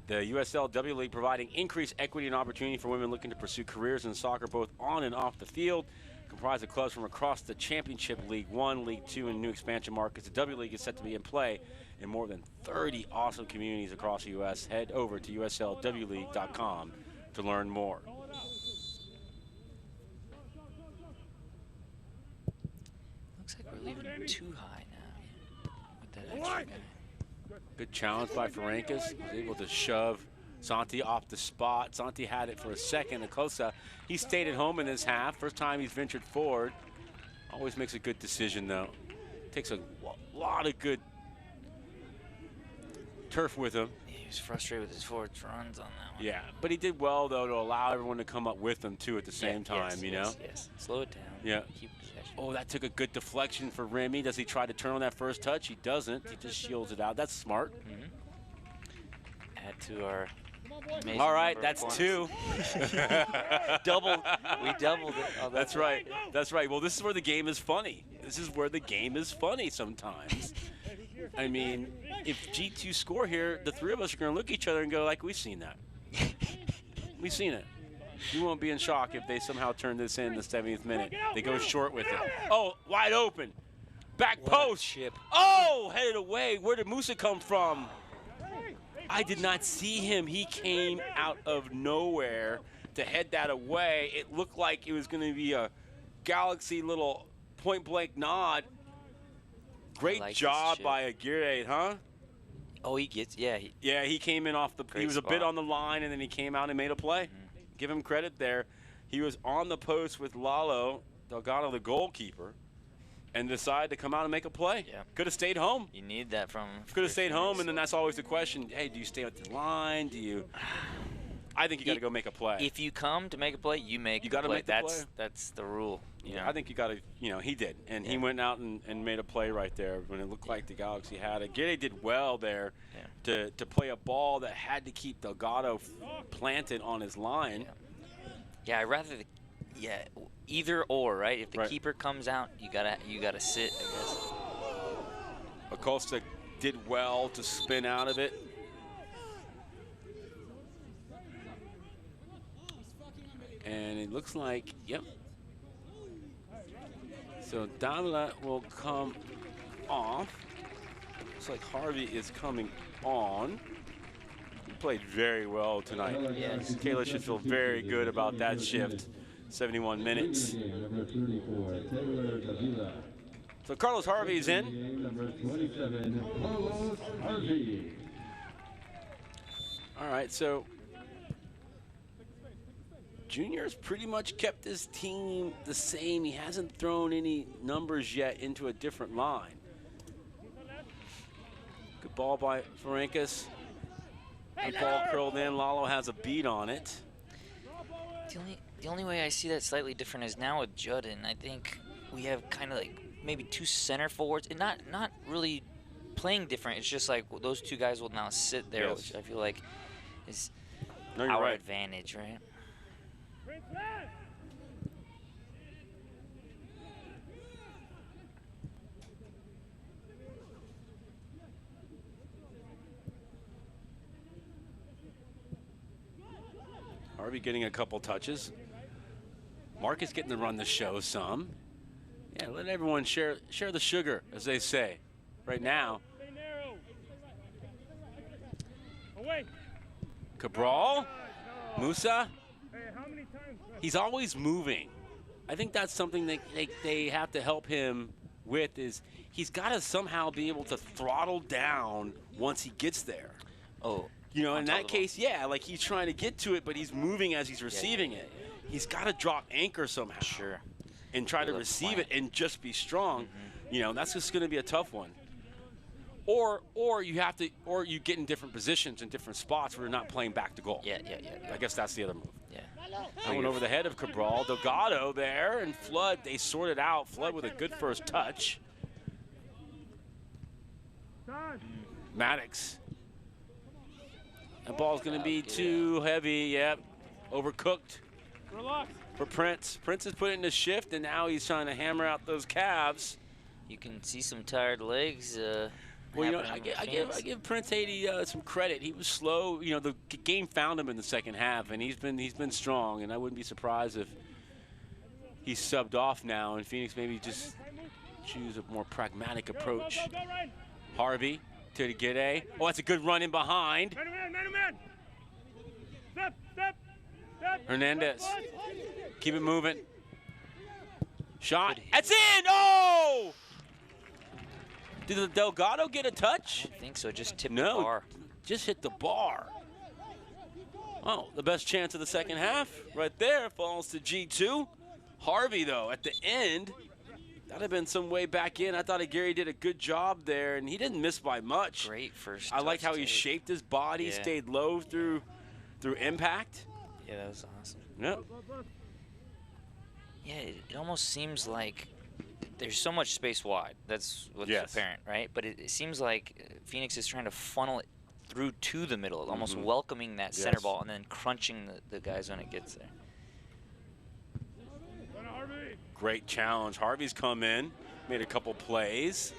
The USL W League providing increased equity and opportunity for women looking to pursue careers in soccer both on and off the field. Comprised of clubs from across the Championship, League 1, League 2, and new expansion markets. The W League is set to be in play in more than 30 awesome communities across the U.S. Head over to uslwleague.com to learn more. Looks like we're leaving too high now with that extra guy. Good challenge by Ferencváros. Was able to shove Santi off the spot. Santi had it for a second. Acosta, he stayed at home in this half. First time he's ventured forward. Always makes a good decision, though. Takes a lot of good turf with him. He was frustrated with his forward runs on that one. Yeah, but he did well, though, to allow everyone to come up with him, too, at the same time, you know? Yes. Slow it down. Yeah. Keep possession. Oh, that took a good deflection for Remy. Does he try to turn on that first touch? He doesn't. He just shields it out. That's smart. Add to our amazing all right, number that's of points. 2. We doubled it. Oh, that's right. That's right. Well, this is where the game is funny. This is where the game is funny sometimes. I mean, if G2 score here, the three of us are going to look at each other and go like, we've seen that. We've seen it. You won't be in shock if they somehow turn this in the 70th minute. They go short with it. Oh, wide open. Back post. Chip. Oh, headed away. Where did Musa come from? I did not see him. He came out of nowhere to head that away. It looked like it was going to be a Galaxy little point-blank nod. Great job by Aguirre, huh? Oh, he gets, yeah. He came in off the, he was a bit on the line, and then he came out and made a play. Give him credit there. He was on the post with Lalo Delgado, the goalkeeper, and decided to come out and make a play. Yeah. Could have stayed home. You need that from. Could have stayed home, and then that's always the question. Hey, do you stay at the line? Do you? I think you got to go make a play. If you come to make a play, you make. You got to make the play. That's the rule. You know? I think you got to. You know, he did, and he went out and made a play right there when it looked like the Galaxy had it. Gede did well there to play a ball that had to keep Delgado planted on his line. Yeah, I'd rather. Either or, right? If the keeper comes out, you gotta sit, I guess. Acosta did well to spin out of it. And it looks like, yep. So Davila will come off. Looks like Harvey is coming on. He played very well tonight. Yes. Kayla should feel very good about that shift. 71 minutes. So Carlos Harvey's in. All right, so Junior's pretty much kept his team the same. He hasn't thrown any numbers yet into a different line. Good ball by Ferencváros. Good ball curled in. Lalo has a beat on it. The only way I see that slightly different is now with Judden. I think we have kind of like maybe two center forwards, and not really playing different. It's just like those two guys will now sit there, which I feel like is our advantage, right? Harvey getting a couple touches. Marcus getting to run the show some. Yeah, let everyone share the sugar, as they say, right now. Cabral, Musa. He's always moving. I think that's something that they have to help him with, is he's got to somehow be able to throttle down once he gets there. Oh. You know, in that case, yeah, like he's trying to get to it, but he's moving as he's receiving it. He's got to drop anchor somehow. Sure. And try to receive it and just be strong. You know, that's just going to be a tough one. Or you have to, or you get in different positions in different spots where you're not playing back to goal. Yeah. I guess that's the other move. Yeah. That went over the head of Cabral. Delgado there, and Flood, they sorted out. Flood with a good first touch. Maddox. That ball's going to be too heavy. Yep. Overcooked for Prince. Prince has put it in the shift, and now he's trying to hammer out those calves. You can see some tired legs. Well, you know, I give Prince Haiti some credit. He was slow. You know, the game found him in the second half, and he's been strong. And I wouldn't be surprised if he's subbed off now, and Phoenix maybe just choose a more pragmatic approach. Harvey to the Gide. Oh, that's a good run in behind. Hernandez. Keep it moving. Shot. That's in. Oh! Did the Delgado get a touch? I don't think so. Just tipped the bar. Just hit the bar. Oh, the best chance of the second half right there falls to G2. Harvey, though, at the end, that would have been some way back in. I thought Gary did a good job there, and he didn't miss by much. Great first I like how he shaped his body, stayed low through impact. Yeah, that was awesome. Yep. Yeah, it almost seems like there's so much space wide. That's what's apparent, right? But it seems like Phoenix is trying to funnel it through to the middle, almost welcoming that center ball and then crunching the guys when it gets there. Great challenge. Harvey's come in, made a couple plays.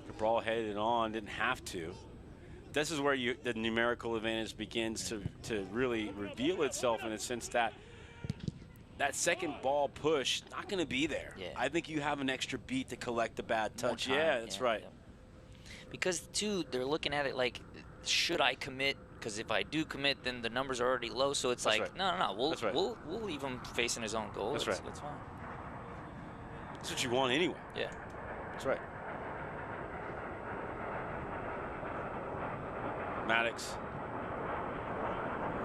Cabral headed on, didn't have to. This is where the numerical advantage begins to really reveal itself in a sense that that second ball push, not going to be there. Yeah. I think you have an extra beat to collect the bad touch. Yeah, that's right. Yeah. Because, too, they're looking at it like, should I commit? Because if I do commit, then the numbers are already low. So it's no. We'll leave him facing his own goal. That's fine. That's what you want anyway. Yeah. That's right. Maddox.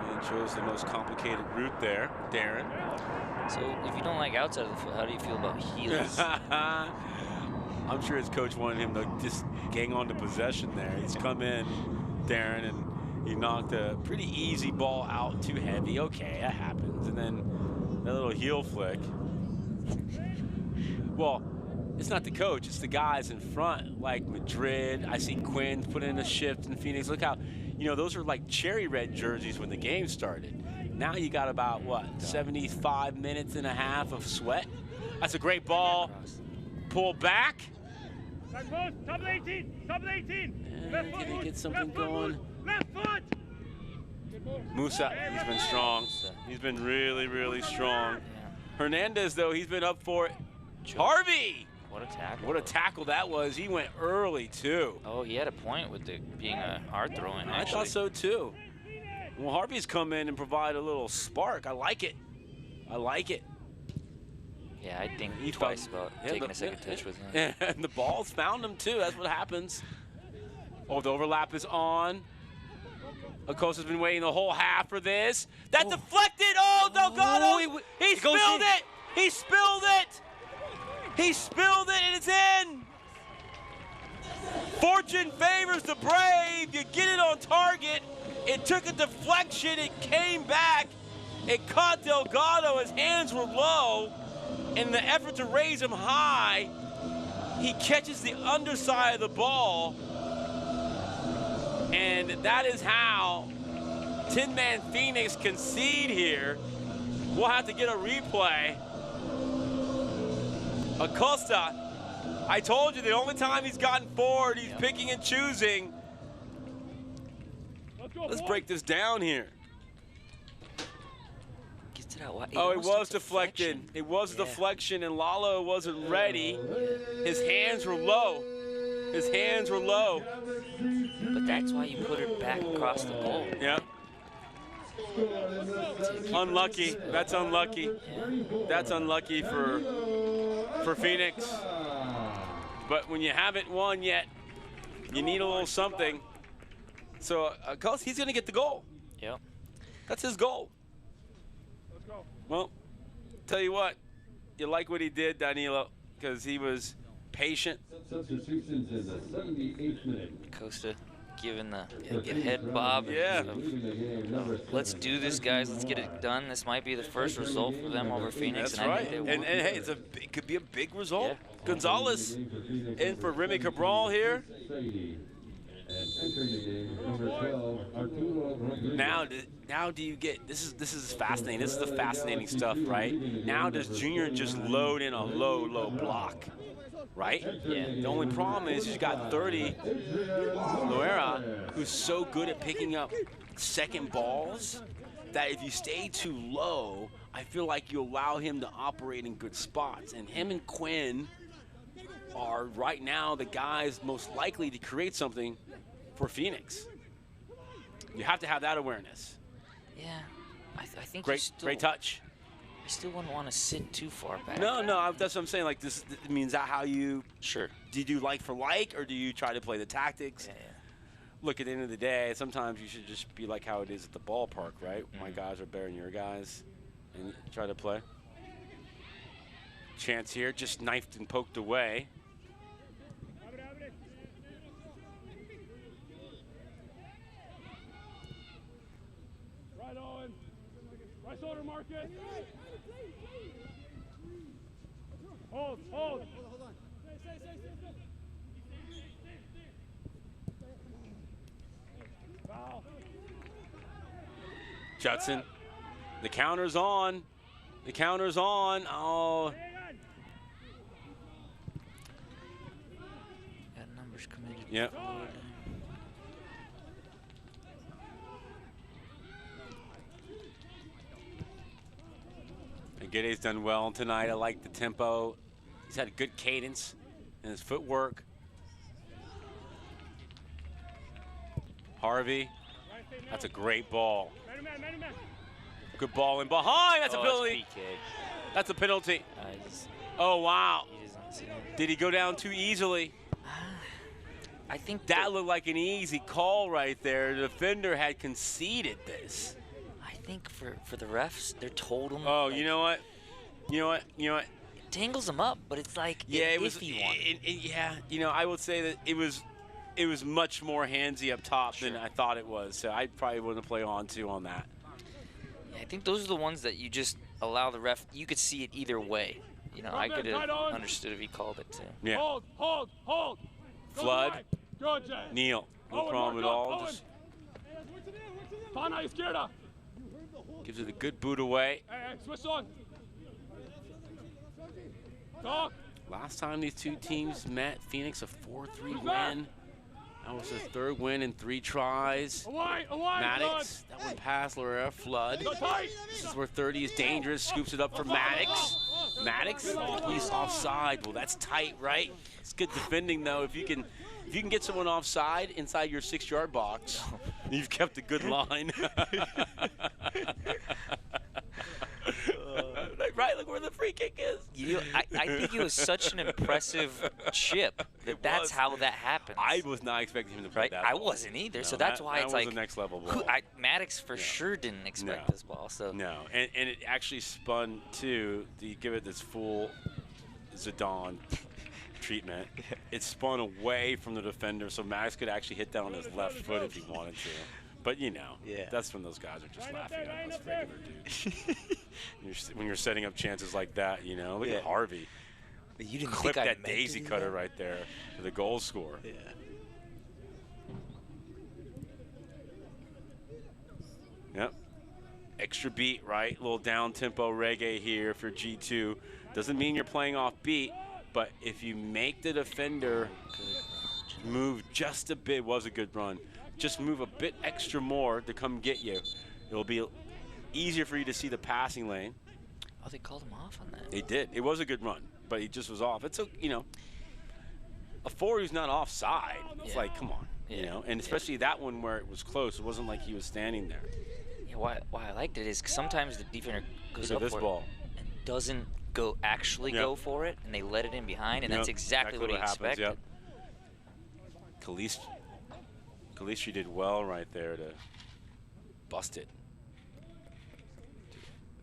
He chose the most complicated route there, Darren. So if you don't like outside of the field, how do you feel about heels? I'm sure his coach wanted him to just hang on to possession there. He's come in, Darren, and he knocked a pretty easy ball out too heavy. Okay, that happens. And then that little heel flick. Well, it's not the coach, it's the guys in front, like Madrid. I see Quinn's put in a shift in Phoenix. Look how, those are like cherry red jerseys when the game started. Now you got about, 75 minutes and a half of sweat? That's a great ball. Pull back. Top 18, top 18. Can he get something going? Left foot. Musa, he's been strong. He's been really, really strong. Hernandez, though, he's been up for it. Harvey! What a tackle. What a tackle that was. He went early, too. Oh, he had a point with it being a hard throw-in, I thought so, too. Well, Harvey's come in and provide a little spark. I like it. I like it. Yeah, I think twice about taking a second touch with him. And the ball's found him, too. That's what happens. Oh, the overlap is on. Acosta's been waiting the whole half for this. That deflected. Oh, Delgado. He spilled it. He spilled it. He spilled it, and it's in. Fortune favors the brave. You get it on target. It took a deflection. It came back. It caught Delgado. His hands were low. In the effort to raise him high, he catches the underside of the ball. And that is how Tin Man Phoenix concede here. We'll have to get a replay. Acosta, I told you the only time he's gotten forward, he's picking and choosing. Let's break this down here. Gets it out. Oh, it was deflected. It was a deflection, and Lalo wasn't ready. His hands were low. His hands were low. But that's why you put it back across the goal. Yeah. Unlucky. That's unlucky. That's unlucky for Phoenix. But when you haven't won yet, you need a little something. So he's going to get the goal. Yep. That's his goal. Let's go. Well, tell you what, you like what he did, Danilo, because he was patient. Substitutions in the 78th minute. Costa giving the head bob. Yeah. Let's do this, guys. Let's get it done. This might be the first result for them over Phoenix. That's and right. I think they And won. hey, it could be a big result. Yeah. Gonzalez in for Remy Cabral here. Now do you get, this is fascinating. This is the fascinating stuff, right? Now does Junior just load in a low block, right? Yeah. The only problem is he's got 30, Loera, who's so good at picking up second balls that if you stay too low, I feel like you allow him to operate in good spots. And him and Quinn are right now the guys most likely to create something for Phoenix. You have to have that awareness. Yeah, I think Great touch. I still wouldn't want to sit too far back. No, that's what I'm saying. Like this means that how you. Sure. Do you do like for like, or do you try to play the tactics? Yeah. Look, at the end of the day, sometimes you should just be like how it is at the ballpark, right? My guys are better than your guys, and try to play. Chance here, just knifed and poked away. Right on. Right shoulder, Marcus. Hold. Hold on. Foul. Judson, the counter's on. The counter's on. Oh. That number's committed. Yep. Gedde's done well tonight. I like the tempo. He's had a good cadence in his footwork. Harvey, that's a great ball. Good ball in behind. That's a penalty. That's a penalty. Oh, wow. Did he go down too easily? I think that looked like an easy call right there. The defender had conceded this. I think for the refs, they're told them. Oh, like, you know what? It tangles them up, but it's like it was. One. Yeah, I would say that it was much more handsy up top than I thought it was. So I probably wouldn't play on that. Yeah, I think those are the ones that you just allow the ref. You could see it either way. I could have understood if he called it too. Yeah. Hold. Flood. Good, Jay. Neil. No problem at all. Just gives it a good boot away. Hey, switch on. Talk. Last time these two teams met, Phoenix a 4-3 win. That was their third win in 3 tries. Maddox, that one past Lorera. Flood. This is where 30 is dangerous. Scoops it up for Maddox. Maddox, he's offside. Well, that's tight, right? It's good defending, though. If you can get someone offside inside your 6-yard box, you've kept a good line. Right, look where the free kick is. I think it was such an impressive chip that's how that happens. I was not expecting him to play that I ball. wasn't either, No, so that's why that it's was like a next level ball. Maddox for sure didn't expect this ball. So no, and it actually spun to give it this full Zidane treatment. It spun away from the defender, so Maddox could actually hit that on his left foot if he wanted to. But that's when those guys are just laughing at us regular dudes. When you're setting up chances like that, look at Harvey. You didn't clip think that daisy cutter right there to the goal score. Yeah. Yep. Extra beat, right? A little down-tempo reggae here if you're G2. Doesn't mean you're playing off beat, but if you make the defender move just a bit, was a good run. Just move a bit extra more to come get you. It'll be easier for you to see the passing lane. Oh, they called him off on that. They did. It was a good run, but he just was off. It's a 4 who's not offside. It's like, come on, and especially that one where it was close. It wasn't like he was standing there. Yeah, why I liked it is 'cause sometimes the defender goes Look up at this for ball. it and doesn't go for it, and they let it in behind, and that's exactly what he expected. Yep. Calistri did well right there to bust it.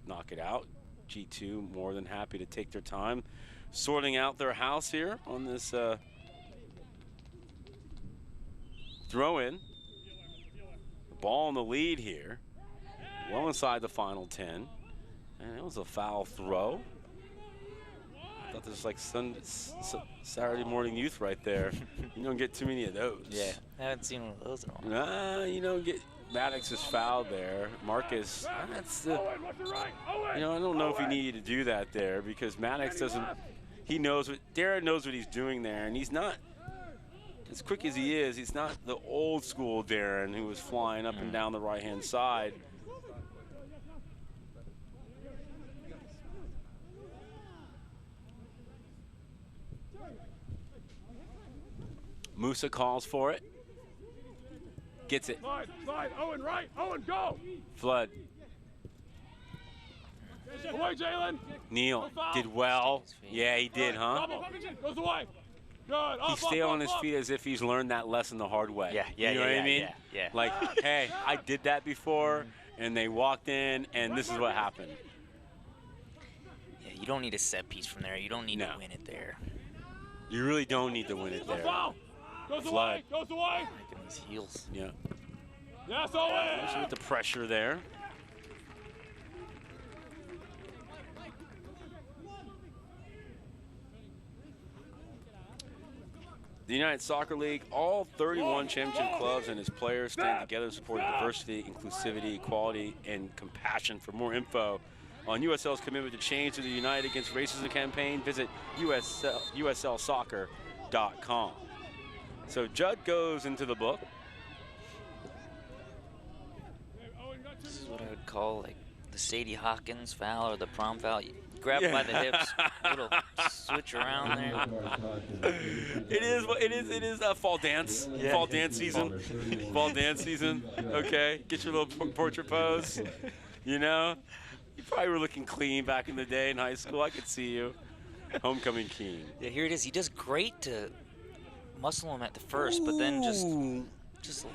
Knock it out. G2 more than happy to take their time. sorting out their house here on this throw-in. Ball in the lead here, well inside the final 10. And it was a foul throw. I thought this was like Saturday morning youth right there. You don't get too many of those. Yeah, I haven't seen one of those in a while. Nah, you don't get. Maddox is fouled there. Marcus, that's the. You know, I don't know if he needed to do that there because Maddox doesn't. He knows what Darren knows what he's doing there, and he's not. As quick as he is, he's not the old school Darren who was flying up and down the right-hand side. Musa calls for it. Gets it. Slide, Owen right, Owen go! Flood. Away, Jalen! Neal did well. Yeah, he did, huh? Goes away. Good. He's still on his feet as if he's learned that lesson the hard way. Yeah, you know what I mean? Yeah. Like, hey, I did that before, and they walked in, and this is what happened. Yeah, you don't need a set piece from there. You don't need to win it there. You really don't need to win it there. Goes Flood. away, goes away. Making these heels. Yeah. Yes, Owen. Especially with the pressure there. The United Soccer League, all 31 championship clubs and its players stand together to support diversity, inclusivity, equality, and compassion. For more info on USL's commitment to change to the United Against Racism campaign, visit uslsoccer.com. So Judd goes into the book. This is what I would call like the Sadie Hawkins foul or the prom foul. You grab by the hips, little switch around there. It is a fall dance. Yeah. Fall dance season. Fall dance season. Okay, get your little portrait pose. You know, you probably were looking clean back in the day in high school. I could see you. Homecoming king. Yeah, here it is. He does great to muscle him at the first, but then just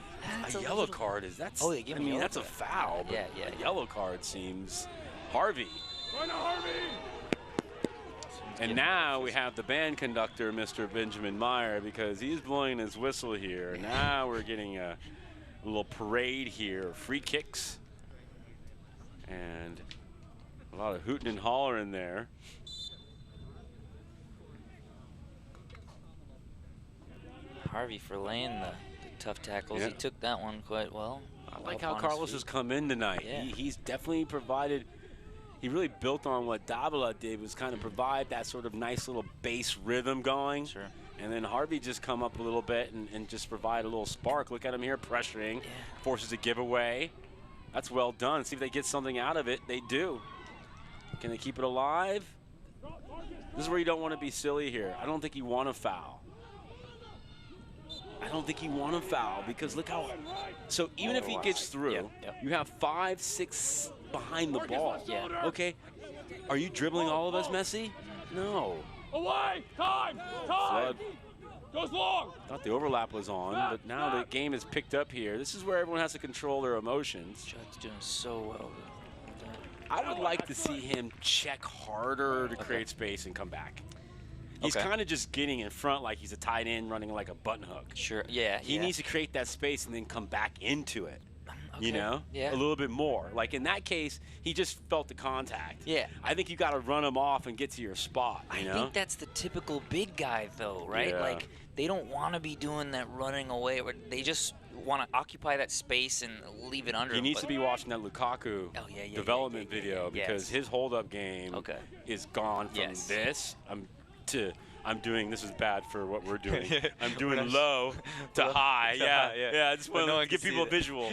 a yellow card is that's. Oh, they give him. I mean, yellow that's a card. foul. Yeah. A yellow card seems. Harvey. And now we have the band conductor, Mr. Benjamin Meyer, because he's blowing his whistle here. Now we're getting a little parade here, free kicks, and a lot of hooting and hollering there. Harvey for laying the tough tackles. Yeah. He took that one quite well. I like how Carlos has come in tonight. Yeah. He's definitely provided. He really built on what Davila did, was kind of provide that sort of nice little bass rhythm going. Sure. And then Harvey just come up a little bit and just provide a little spark. Look at him here pressuring, forces a giveaway. That's well done. See if they get something out of it. They do. Can they keep it alive? This is where you don't want to be silly here. I don't think you want to foul. I don't think you want to foul because look how. So even if he gets through, you have 5, 6 behind the ball. Yeah. Okay. Are you dribbling all of us, Messi? No. Away! Time! Flood. Goes long! Thought the overlap was on, but now the game is picked up here. This is where everyone has to control their emotions. Judd's doing so well with that. I would like to see him check harder to create space and come back. He's kind of just getting in front like he's a tight end running like a button hook. Sure, yeah. He needs to create that space and then come back into it. Okay. You know? Yeah. A little bit more. Like in that case, he just felt the contact. Yeah. I think you got to run him off and get to your spot. You know? I think that's the typical big guy, though, right? Yeah. Like, they don't want to be doing that running away. They just want to occupy that space and leave it under He him. needs to be watching that Lukaku development video because his hold-up game is gone from this. I'm doing, this is bad for what we're doing. I'm doing low to high. Yeah. I just want to give people a visual.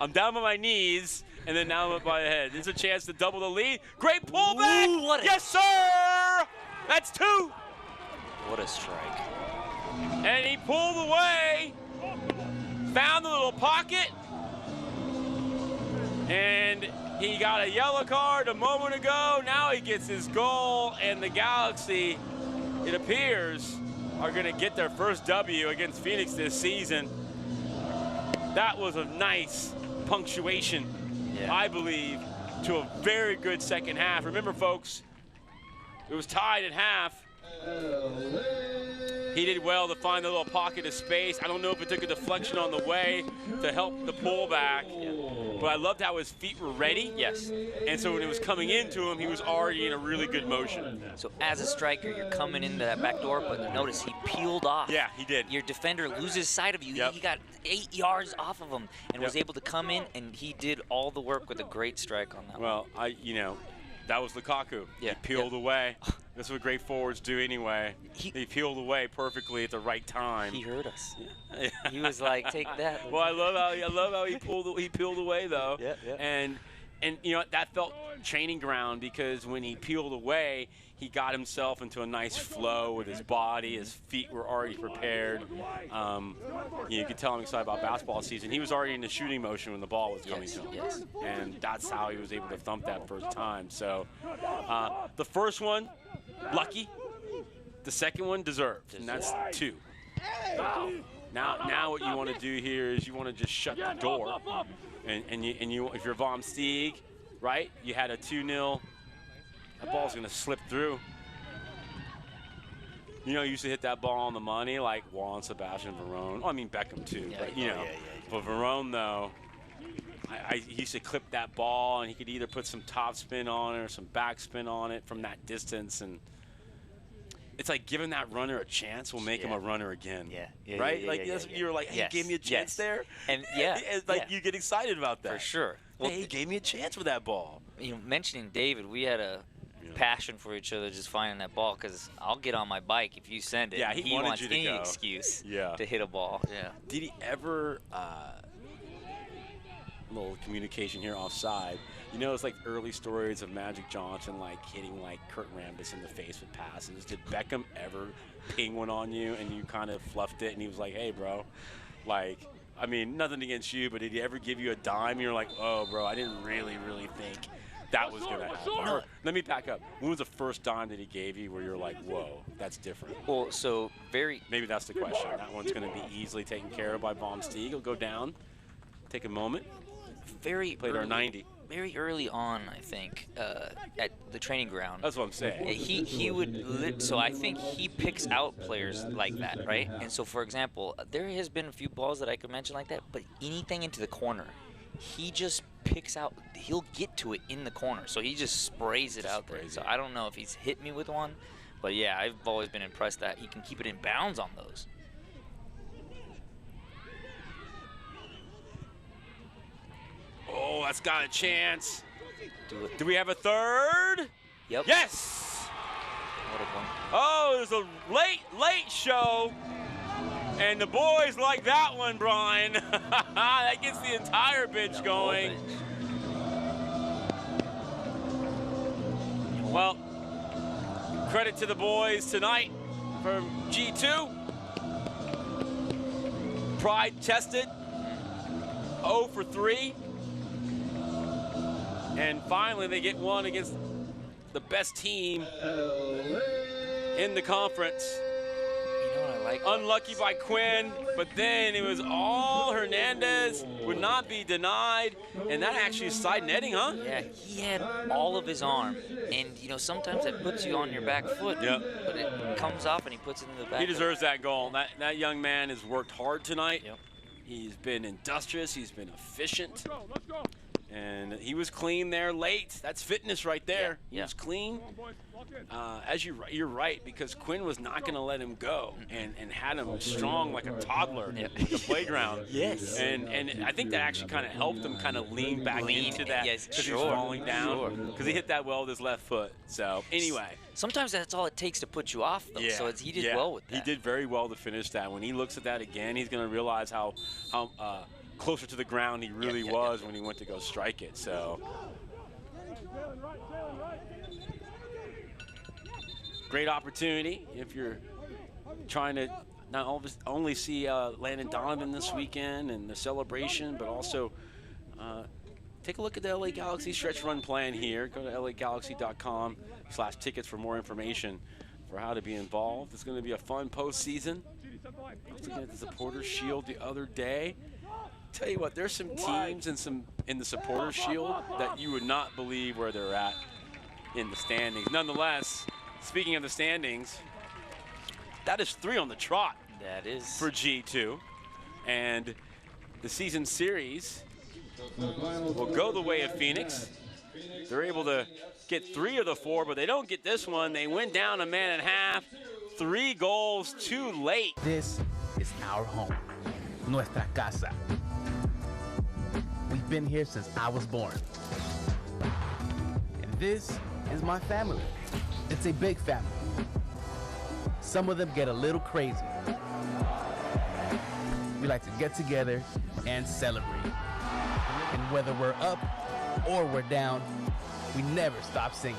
I'm down on my knees, and then now I'm up by the head. There's a chance to double the lead. Great pullback. Yes, sir. That's 2. What a strike. And he pulled away, found the little pocket, and he got a yellow card a moment ago. Now he gets his goal, and the Galaxy, it appears, are going to get their first W against Phoenix this season. That was a nice punctuation, I believe, to a very good second half. Remember, folks, It was tied at half. He did well to find a little pocket of space. I don't know if it took a deflection on the way to help the pullback, but I loved how his feet were ready. Yes. And so when it was coming into him, he was already in a really good motion. So as a striker, you're coming into that back door, but notice he peeled off. Yeah, he did. Your defender loses sight of you. Yep. He got 8 yards off of him and was Yep. able to come in, and he did all the work with a great strike on that one. Well, that was Lukaku. Yeah. He peeled away. That's what great forwards do anyway. He peeled away perfectly at the right time. He heard us. Yeah. He was like, take that. Well, I love how he peeled away though. Yeah, yeah. And that felt training ground, because when he peeled away, he got himself into a nice flow with his body. His feet were already prepared. You could tell him excited about basketball season. He was already in the shooting motion when the ball was coming to him. Yes. And that's how he was able to thump that first time. So the first one, lucky. The second one, deserved. And that's 2. Now what you want to do here is you want to just shut the door. And you, if you're Vom Steeg, right, you had a 2-0. That ball's going to slip through. You used to hit that ball on the money like Juan Sebastian Verón. Oh, I mean Beckham too, but But Verón though, he used to clip that ball, and he could either put some top spin on it or some back spin on it from that distance, and it's like giving that runner a chance will make him a runner again. Yeah, right? You were like, hey, he gave me a chance there, and it's like you get excited about that for sure. Well, hey, he gave me a chance with that ball. Mentioning David, we had a passion for each other just finding that ball, because I'll get on my bike if you send it. Yeah, he wanted wants you to any go. excuse to hit a ball. Yeah. Did he ever? Little communication here offside. It's like early stories of Magic Johnson like hitting like Kurt Rambis in the face with passes. Did Beckham ever ping one on you and you kind of fluffed it and he was like, hey, bro, like, I mean, nothing against you, but did he ever give you a dime? And you're like, oh, bro, I didn't really think that was going to happen. Or, let me back up. When was the first dime that he gave you where you're like, whoa, that's different? Well, so maybe that's the question. That one's going to be easily taken care of by Vom Steeg. He'll go down, take a moment. Played our 90. Very early on, I think, at the training ground. That's what I'm saying. He would, so I think he picks out players like that, right? And so, for example, there has been a few balls that I could mention like that, but anything into the corner, he just picks out, he'll get to it in the corner. So he just sprays it out there. So I don't know if he's hit me with one, but yeah, I've always been impressed that he can keep it in bounds on those. Oh, that's got a chance. Do we have a third? Yep. Yes. What a one. Oh, it was a late show. And the boys like that one, Brian. That gets the entire bench going. Well, credit to the boys tonight from G2. Pride tested. 0 for 3. And finally, they get one against the best team in the conference. You know what I like? Unlucky by Quinn, but then it was all Hernandez, would not be denied. And that actually is side netting, huh? Yeah, he had all of his arm. And, sometimes it puts you on your back foot. Yep. But it comes off and he puts it in the back. He deserves that goal. That young man has worked hard tonight. Yep. He's been industrious. He's been efficient. And he was clean there late. That's fitness right there. He was clean. You're right, because Quinn was not going to let him go and had him strong like a toddler in the playground. Yes. And I think that actually kind of helped him kind of lean back into that because he was falling down. Because he hit that well with his left foot. So anyway. Sometimes that's all it takes to put you off, though. Yeah. So he did well with that. He did very well to finish that. When he looks at that again, he's going to realize how closer to the ground he really was when he went to go strike it. So great opportunity if you're trying to not only see Landon Donovan this weekend and the celebration, but also take a look at the LA Galaxy stretch run plan here. Go to lagalaxy.com/tickets for more information for how to be involved. It's going to be a fun postseason. I was looking at the Supporters Shield the other day. Tell you what, there's some teams in the Supporters Shield that you would not believe where they're at in the standings. Nonetheless, speaking of the standings, that is 3 on the trot. That is. For G2. And the season series will go the way of Phoenix. They're able to get 3 of the 4, but they don't get this one. They went down a man and a half. 3 goals too late. This is our home, nuestra casa. We've been here since I was born. And this is my family. It's a big family. Some of them get a little crazy. We like to get together and celebrate. And whether we're up or we're down, we never stop singing.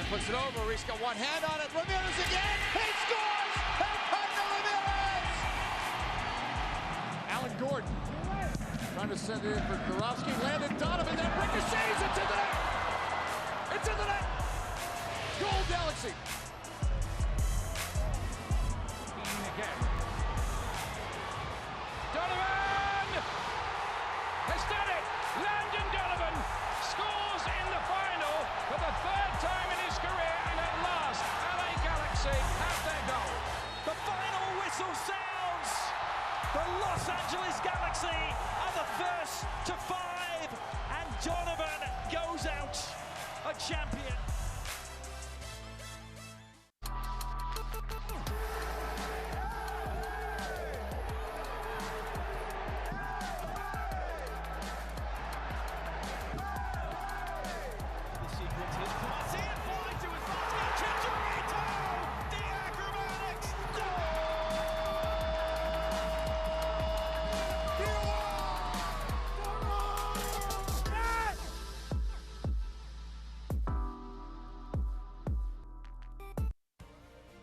Puts it over. Reese got one hand on it. Ramirez again. He scores! Ricardo Ramirez! Alan Gordon trying to send it in for Kurowski. Landon Donovan. That ricochets into the net. It's in the net. Goal Galaxy. Again. Donovan has done it. Landon Donovan scores in the final for the 3rd time in his career, and at last, LA Galaxy have their goal. The final whistle sounds. The Los Angeles Galaxy are the first to 5, and Donovan goes out a champion.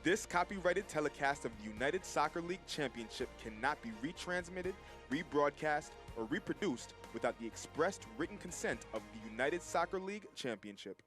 This copyrighted telecast of the United Soccer League Championship cannot be retransmitted, rebroadcast, or reproduced without the expressed written consent of the United Soccer League Championship.